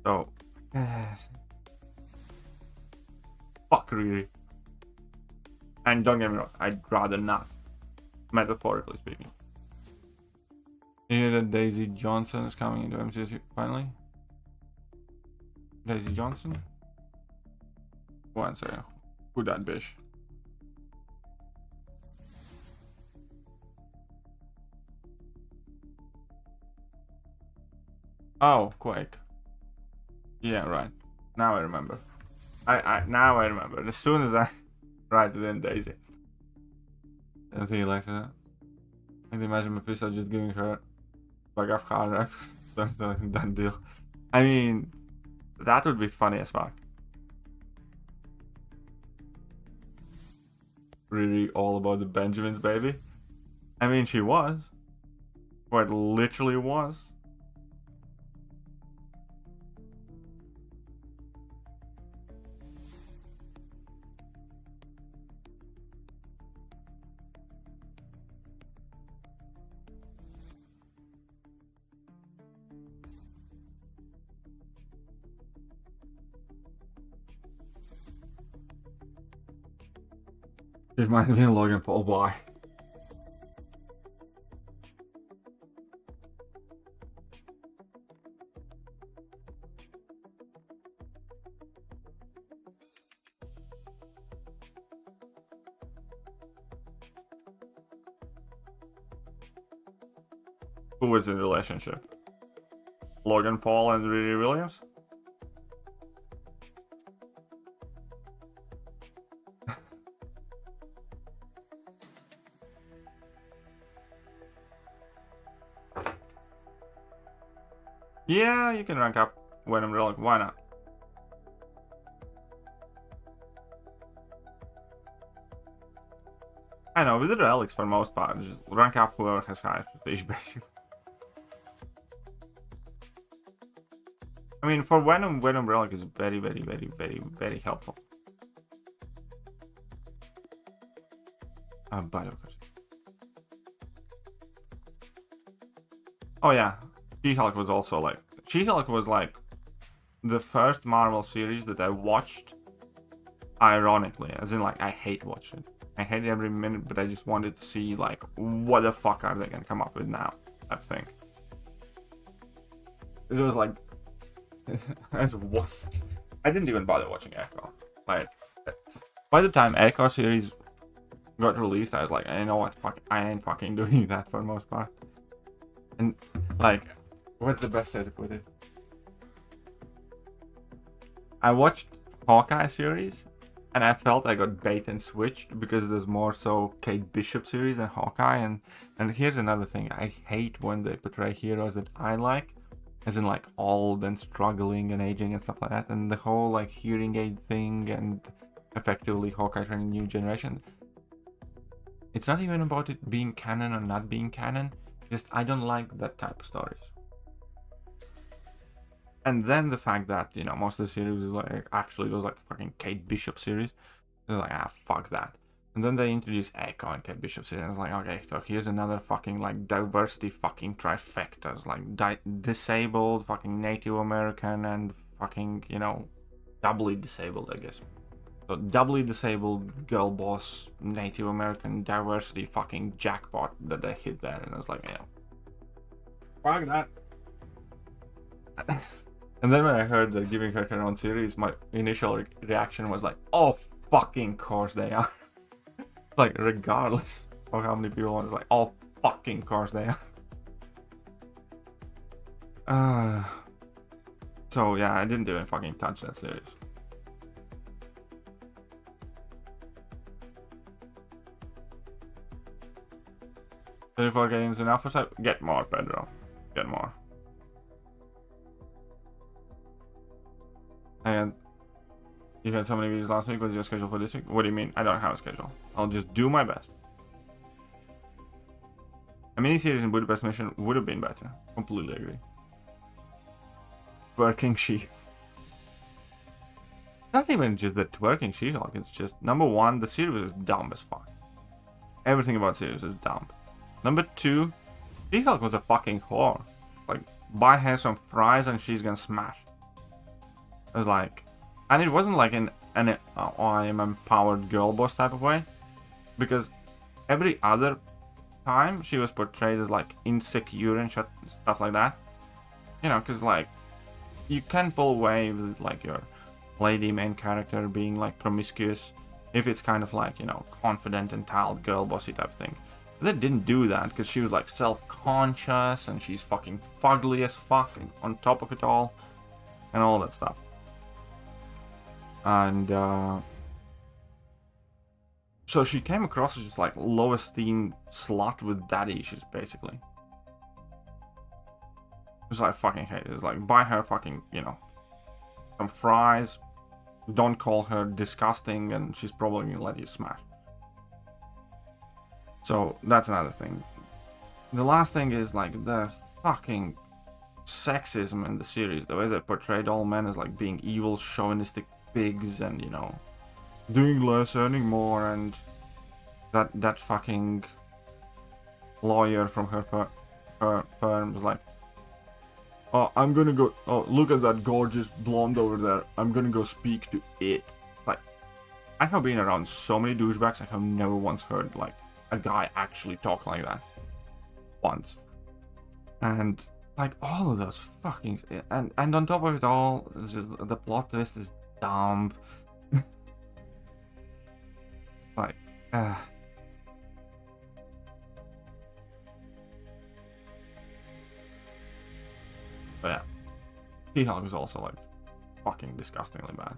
So fuck Riri. And don't get me wrong, I'd rather not, metaphorically speaking. You hear that Daisy Johnson is coming into MCOC finally? Daisy Johnson? One second. Who that bitch? Oh, Quake. Yeah, right. Now I remember. Now I remember. As soon as I write it in, Daisy. I don't think he likes that. I can imagine Mephisto just giving her like a hard That's not that deal. I mean, that would be funny as fuck. Really all about the Benjamins, baby. I mean, she was. Quite literally was. It reminds me of Logan Paul. Why? Who was in a relationship? Logan Paul and Riri Williams? Yeah, you can rank up when I'm Relic. Why not? I know, with the relics for most part, just rank up whoever has highest prestige, basically. I mean, for Venom Relic is very, very, very, very, very helpful. By the way. Oh yeah, She-Hulk was also like... She-Hulk was like the first Marvel series that I watched ironically, as in like I hate watching it. I hate every minute, but I just wanted to see like what the fuck are they gonna come up with now, I think. It was like as what I didn't even bother watching Echo. Like by the time Echo series got released, I was like, you know what, fuck, I ain't fucking doing that for the most part. And like, what's the best way to put it? I watched Hawkeye series and I felt I got bait and switched because it was more so Kate Bishop series than Hawkeye. And here's another thing, I hate when they portray heroes that I like, as in like old and struggling and aging and stuff like that, and the whole like hearing aid thing and effectively Hawkeye training new generation. It's not even about it being canon or not being canon, just I don't like that type of stories. And then the fact that, you know, most of the series is like actually those like fucking Kate Bishop series, they're like, ah, fuck that. And then they introduce Echo and Kate Bishop series, and it's like, okay, so here's another fucking like diversity fucking trifectas, like disabled, fucking Native American, and fucking, you know, doubly disabled, I guess. So doubly disabled, girl boss, Native American, diversity fucking jackpot that they hit there, and I was like, yeah, fuck that. And then when I heard they're giving her own series, my initial reaction was like, oh, fucking course they are. Like, regardless of how many people want, it's like, oh, fucking course they are. So yeah, I didn't even fucking touch that series. Before getting into an alpha side, get more, Pedro. Get more. And You had so many videos last week. What's your schedule for this week? What do you mean? I don't have a schedule. I'll just do my best. A mini-series in Budapest mission would have been better. Completely agree. Twerking She. Not even just the twerking She-Hulk. It's just, number one, the series is dumb as fuck. Everything about series is dumb. Number two, She-Hulk was a fucking whore. Like, buy her some fries and she's gonna smash. It was like, and it wasn't like an I am empowered girl boss type of way, because every other time she was portrayed as like insecure and stuff like that. You know, because like you can pull away with like your lady main character being like promiscuous if it's kind of like, you know, confident, entitled girl bossy type thing. But they didn't do that because she was like self-conscious and she's fucking fugly as fuck on top of it all and all that stuff. And so she came across as just like low esteem slut with daddy issues, basically. It was like fucking hate it. It was like, buy her fucking, you know, some fries, don't call her disgusting, and she's probably gonna let you smash. So that's another thing. The last thing is like the fucking sexism in the series, the way they portrayed all men as like being evil, chauvinistic pigs, and, you know, doing less, earning more, and that fucking lawyer from her firm was like, oh, I'm gonna go, oh, look at that gorgeous blonde over there, I'm gonna go speak to it. Like, I have been around so many douchebags, I have never once heard like a guy actually talk like that. Once. And like all of those fucking, and on top of it all, it's just the plot twist is dumb. Like, but yeah, She-Hulk is also like fucking disgustingly bad.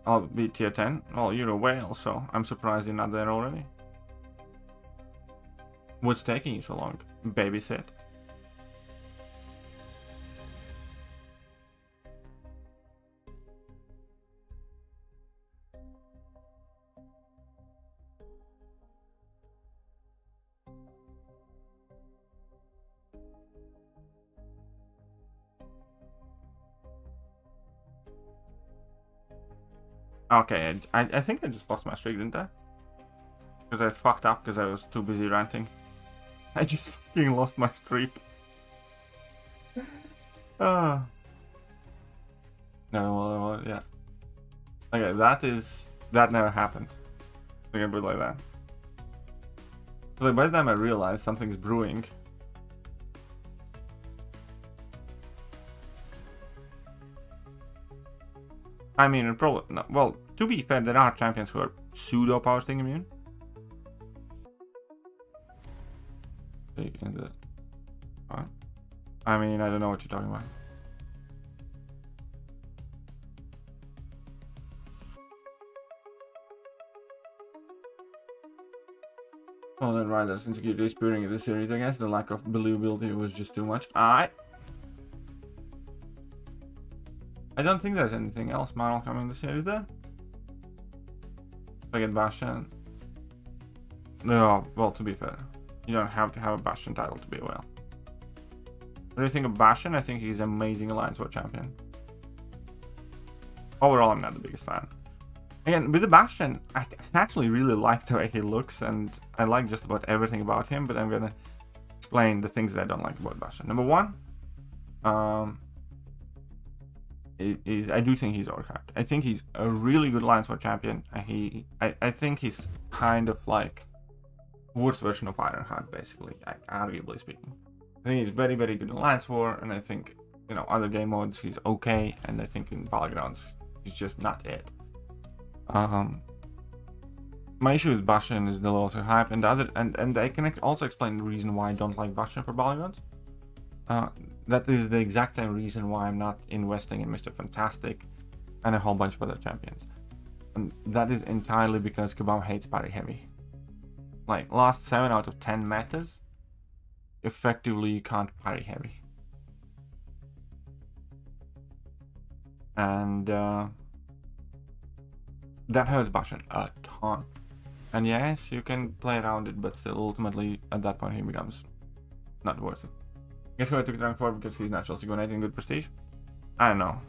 I'll be tier 10. Well, you're a whale, so I'm surprised you're not there already. What's taking you so long? Babysit. Okay, I think I just lost my streak, didn't I? Because I fucked up because I was too busy ranting. I just fucking lost my streak. No, yeah. Okay, that never happened. I can put it like that. Like, by the time I realized something's brewing, I mean, it probably, no, well, to be fair, there are champions who are pseudo power sting immune. I mean, I don't know what you're talking about. Oh, then right, there's insecurity appearing in this series, I guess. The lack of believability was just too much. I don't think there's anything else model coming in the series there. If I get Bastion. No, well, to be fair, you don't have to have a Bastion title to be a whale. What do you think of Bastion? I think he's an amazing Alliance War champion. Overall, I'm not the biggest fan. Again, with the Bastion, I actually really like the way he looks, and I like just about everything about him, but I'm gonna explain the things that I don't like about Bastion. Number one, I do think he's overhyped. I think he's a really good Alliance War champion. I think he's kind of like worst version of Ironheart, basically, arguably speaking. I think he's very, very good in Alliance War, and I think, you know, other game modes he's okay, and I think in Battlegrounds he's just not it. My issue with Bastion is the low hype, and I can also explain the reason why I don't like Bastion for Battlegrounds. That is the exact same reason why I'm not investing in Mr. Fantastic and a whole bunch of other champions. And that is entirely because Kabam hates parry heavy. Like, last 7 out of 10 metas, effectively you can't parry heavy. And that hurts Bastion a ton. And yes, you can play around it, but still ultimately at that point he becomes not worth it. Guess who I took rank 4 because he's natural Sigonate and good prestige? I don't know.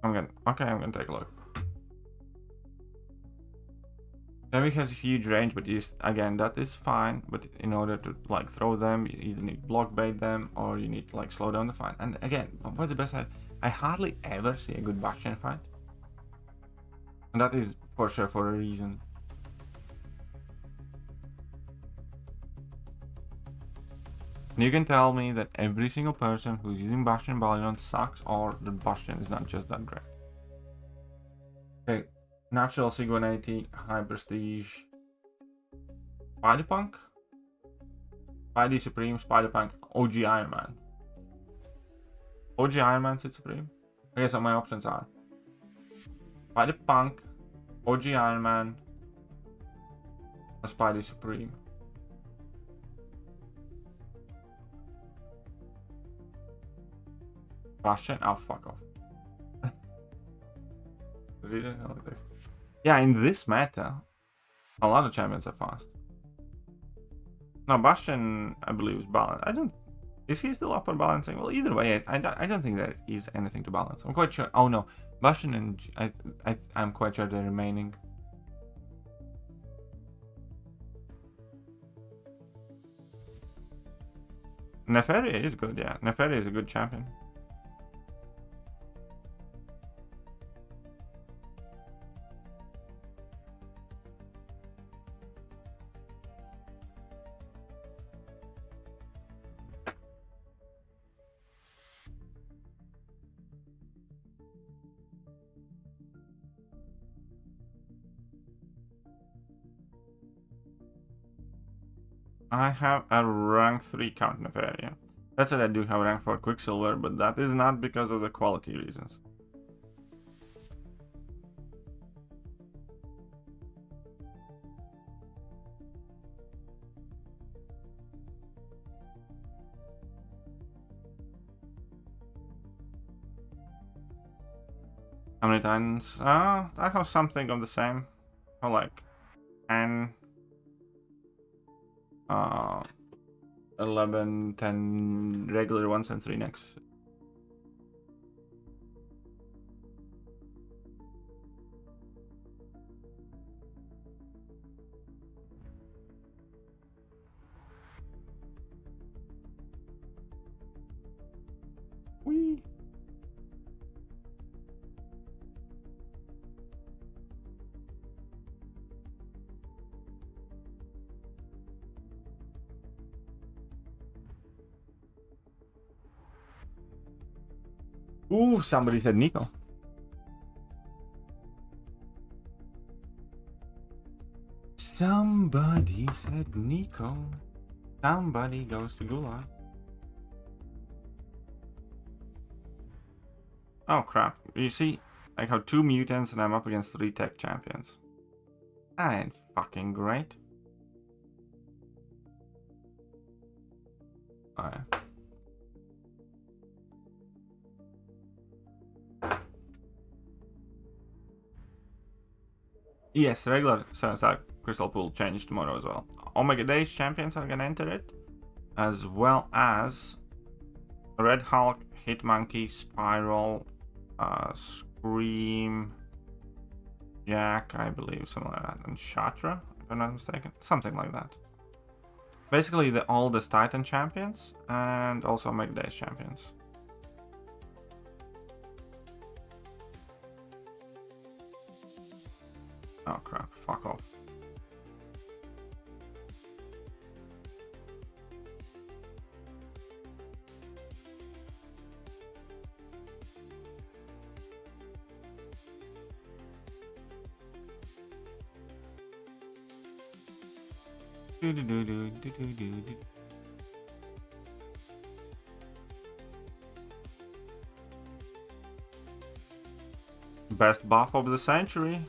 I'm gonna take a look. Demi has a huge range, but again, that is fine. But in order to like throw them, you either need block bait them or you need to like slow down the fight. And again, what's the best fight? I hardly ever see a good Bastion fight. And that is for sure for a reason. And you can tell me that every single person who's using Bastion Ballion sucks, or the Bastion is not just that great. Okay, natural Sigonate, high prestige, Spider-Punk, Sith Supreme, Spider-Punk, OG Iron Man. OG Iron Man, Sith Supreme? Okay, so my options are Spider-Punk, OG Iron Man, or Sith Supreme. Bastion? Oh, fuck off. Yeah, in this meta, a lot of champions are fast. Now, Bastion, I believe, is balanced. Is he still up on balancing? Well, either way, I don't think that he's anything to balance. I'm quite sure. Oh no, Bastion and I'm quite sure they're remaining. Neferia is good, yeah. Neferia is a good champion. I have a rank 3 count Neferia. That said, I do have rank 4 Quicksilver, but that is not because of the quality reasons. How many titans? I have something of the same. I like 10, 11, 10 regular ones and 3 next. Whee! Ooh, somebody said Nico. Somebody said Nico. Somebody goes to Gulag. Oh crap. You see, I have 2 mutants and I'm up against 3 tech champions. That ain't fucking great. Alright. Yes, regular Star Crystal Pool changed tomorrow as well. Omega Days champions are gonna enter it, as well as Red Hulk, Hitmonkey, Spiral, Scream, Jack, I believe, something like that, and Shatra, if I'm not mistaken, something like that. Basically, all the Titan champions and also Omega Days champions. Oh crap, fuck off. Best buff of the century.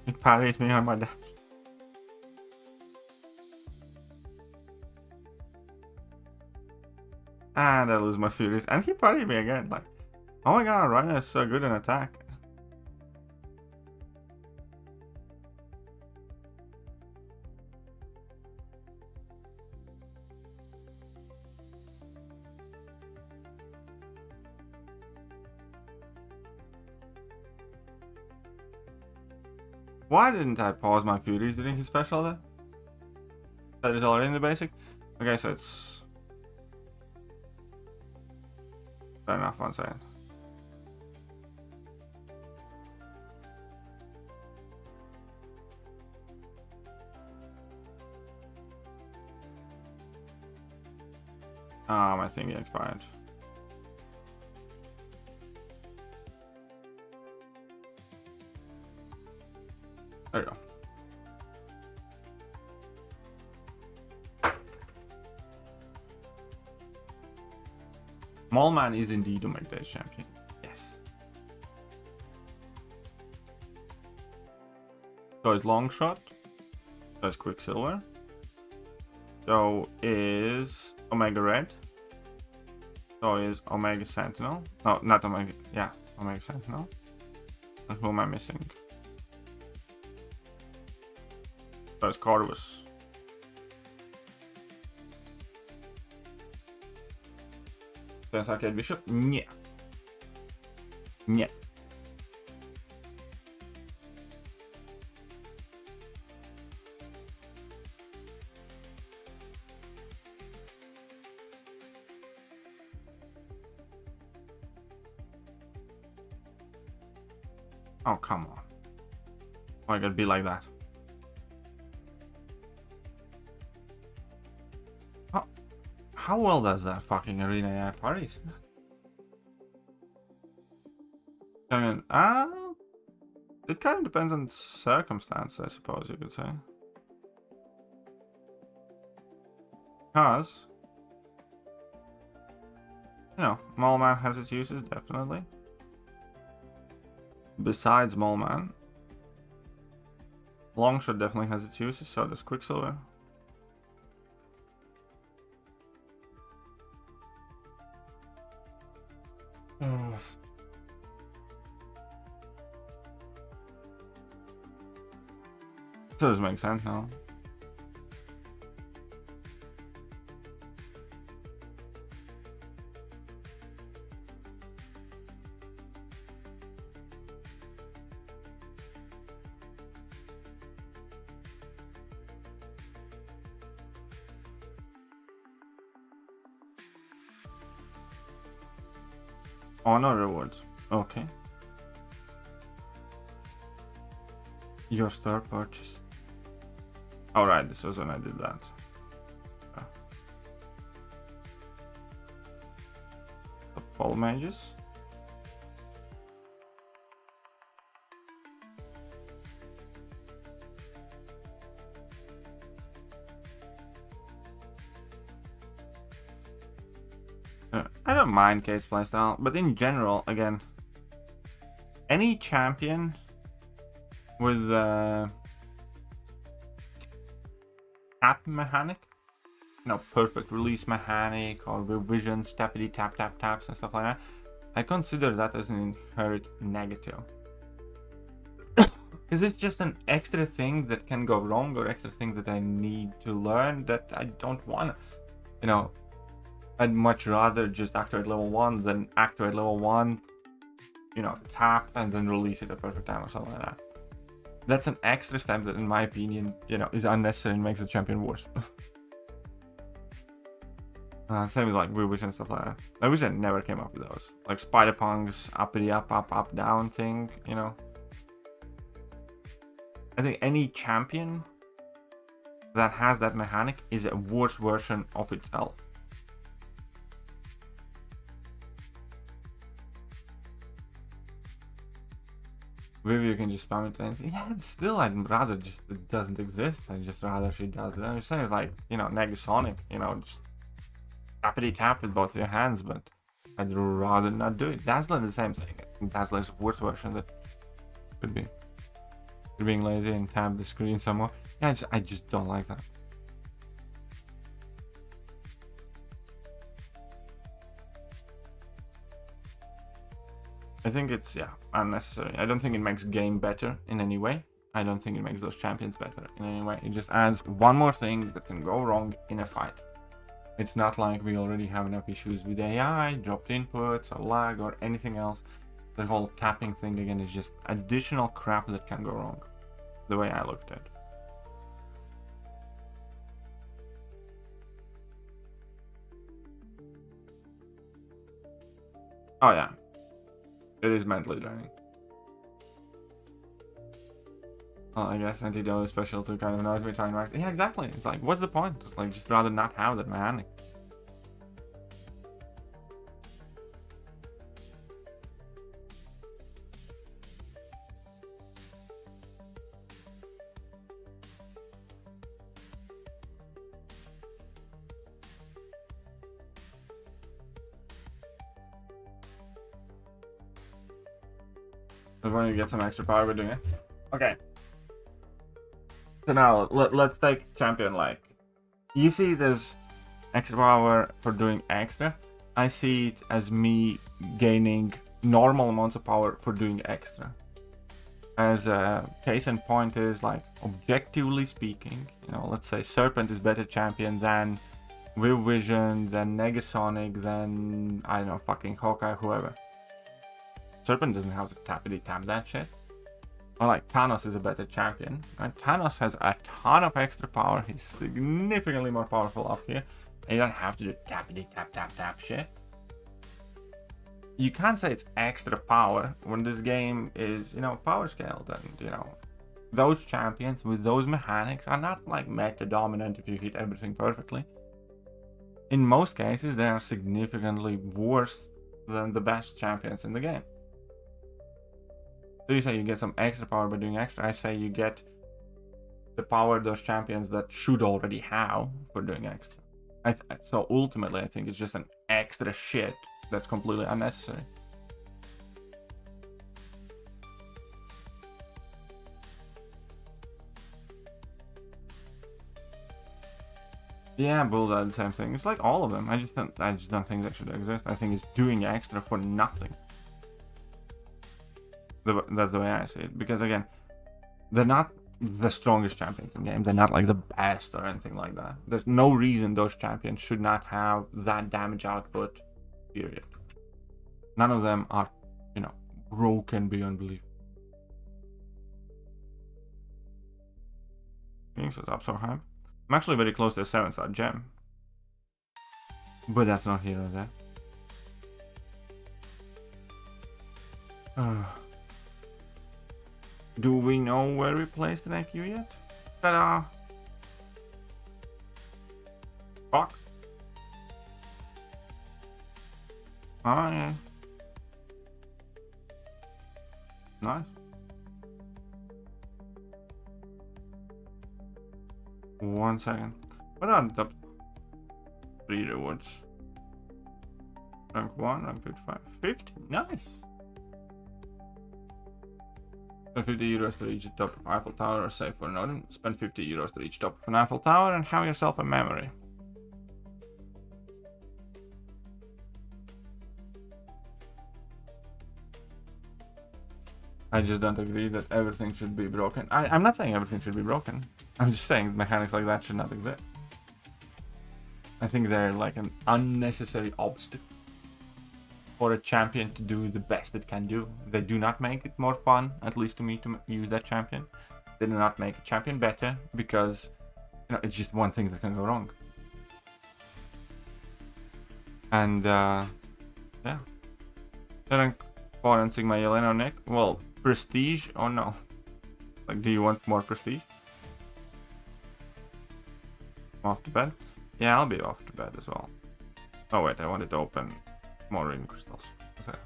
He parried me on my dash. And I lose my Furies. And he parried me again. Like, oh my god, Rhino is so good in attack. Why didn't I pause my Furies during his special then? That is already in the basic? Okay, so it's... Fair enough, 1 second. My thingy expired. There you go. Mallman is indeed Omega champion. Yes. So is Longshot. So is Quicksilver. So is Omega Red. So is Omega Sentinel. No, not Omega. Yeah, Omega Sentinel. And who am I missing? So is Corvus. Ten Arcade Bishop? Nie. Nie. Oh, come on. Why gotta be like that? How well does that fucking arena AI parties? I mean, it kind of depends on circumstance, I suppose you could say. Because, you know, Mallman has its uses, definitely. Besides Mallman, Longshot definitely has its uses, so does Quicksilver. So does make sense now. Honor rewards. Okay. Your store purchase. Alright, this was when I did that. The Pole Mages. I don't mind Kate's playstyle, but in general, again, any champion with tap mechanic, you know, perfect release mechanic or vision, tappity tap tap taps and stuff like that, I consider that as an inherent negative. Because it's just an extra thing that can go wrong or extra thing that I need to learn that I don't want. You know, I'd much rather just activate level 1 than activate level 1, you know, tap and then release it at perfect time or something like that. That's an extra step that, in my opinion, you know, is unnecessary and makes the champion worse. Same with like Wish and stuff like that. I wish I never came up with those. Like Spider-Punk's uppity up, up, up, down thing, you know. I think any champion that has that mechanic is a worse version of itself. Maybe you can just spam it to anything. Yeah, still, I'd rather just it doesn't exist. I'd just rather she does it. I'm saying it's like, you know, Negasonic, you know, just tappity tap with both your hands, but I'd rather not do it. Dazzler is the same thing. I think Dazzler is a worse version that could be. You're being lazy and tap the screen some more. Yeah, I just don't like that. I think it's, yeah, unnecessary. I don't think it makes game better in any way. I don't think it makes those champions better in any way. It just adds one more thing that can go wrong in a fight. It's not like we already have enough issues with AI, dropped inputs, or lag, or anything else. The whole tapping thing again is just additional crap that can go wrong, the way I looked at it. Oh yeah, it is mentally draining. Well, I guess antidote is special to kind of annoys me trying to act. Yeah, exactly. It's like, what's the point? It's like, just rather not have that mechanic. I want to get some extra power by doing it. Okay. So now let's take champion like. You see there's extra power for doing extra. I see it as me gaining normal amounts of power for doing extra. As a case in point is like, objectively speaking, you know, let's say Serpent is better champion than Vision, than Negasonic, than, I don't know, fucking Hawkeye, whoever. Serpent doesn't have to tappity-tap that shit. Or like Thanos is a better champion. And Thanos has a ton of extra power. He's significantly more powerful up here. And you don't have to do tappity-tap-tap-tap shit. You can't say it's extra power when this game is, you know, power scaled. And, you know, those champions with those mechanics are not like meta dominant if you hit everything perfectly. In most cases, they are significantly worse than the best champions in the game. So you say you get some extra power by doing extra. I say you get the power those champions that should already have for doing extra. So ultimately, I think it's just an extra shit that's completely unnecessary. Yeah, Bullseye, the same thing. It's like all of them. I just don't think that should exist. I think it's doing extra for nothing. That's the way I see it. Because again, they're not the strongest champions in the game. They're not like the best or anything like that. There's no reason those champions should not have that damage output, period. None of them are, you know, broken beyond belief. Phoenix is up so high. I'm actually very close to a 7-star gem. But that's not here or there. Do we know where we placed the Thekiryu yet? Ta-da! Fuck. Oh yeah. Nice. One second. What are the top 3 rewards? Rank 1, rank 55. 50? Nice! Spend 50 euros to reach the top of Eiffel Tower or save for Norden. Spend 50 euros to reach top of an Eiffel Tower and have yourself a memory. I just don't agree that everything should be broken. I'm not saying everything should be broken. I'm just saying mechanics like that should not exist. I think they're like an unnecessary obstacle for a champion to do the best it can do. They do not make it more fun, at least to me, to use that champion. They do not make a champion better because, you know, it's just one thing that can go wrong. And yeah. Rank 4 and Sigma Yelena Nick. Well, prestige or no? Like, do you want more prestige? Off to bed? Yeah, I'll be off to bed as well. Oh wait, I wanted to open more ring crystals. Okay.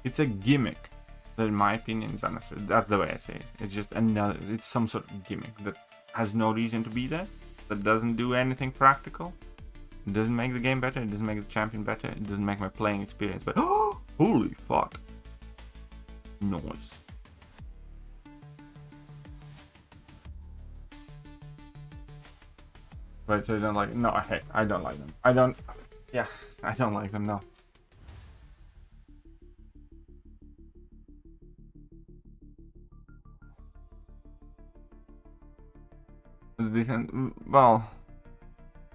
It's a gimmick that in my opinion is unnecessary. That's the way I say it. It's just another, it's some sort of gimmick that has no reason to be there, that doesn't do anything practical. It doesn't make the game better, it doesn't make the champion better, it doesn't make my playing experience better. Holy fuck. Noise. Wait, so you don't like? No, I don't like them. I don't. Yeah, I don't like them. No. Decent. Well,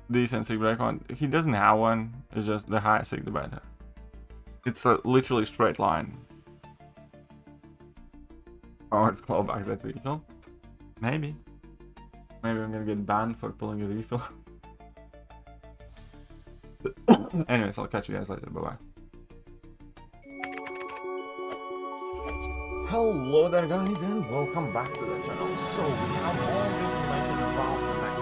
decent sig break one. He doesn't have one. It's just the higher sig, the better. It's a literally straight line. Oh, it's claw back that refill. Maybe. Maybe I'm gonna get banned for pulling a refill. Anyways, I'll catch you guys later. Bye bye. Hello there, guys, and welcome back to the channel. So we have all the information about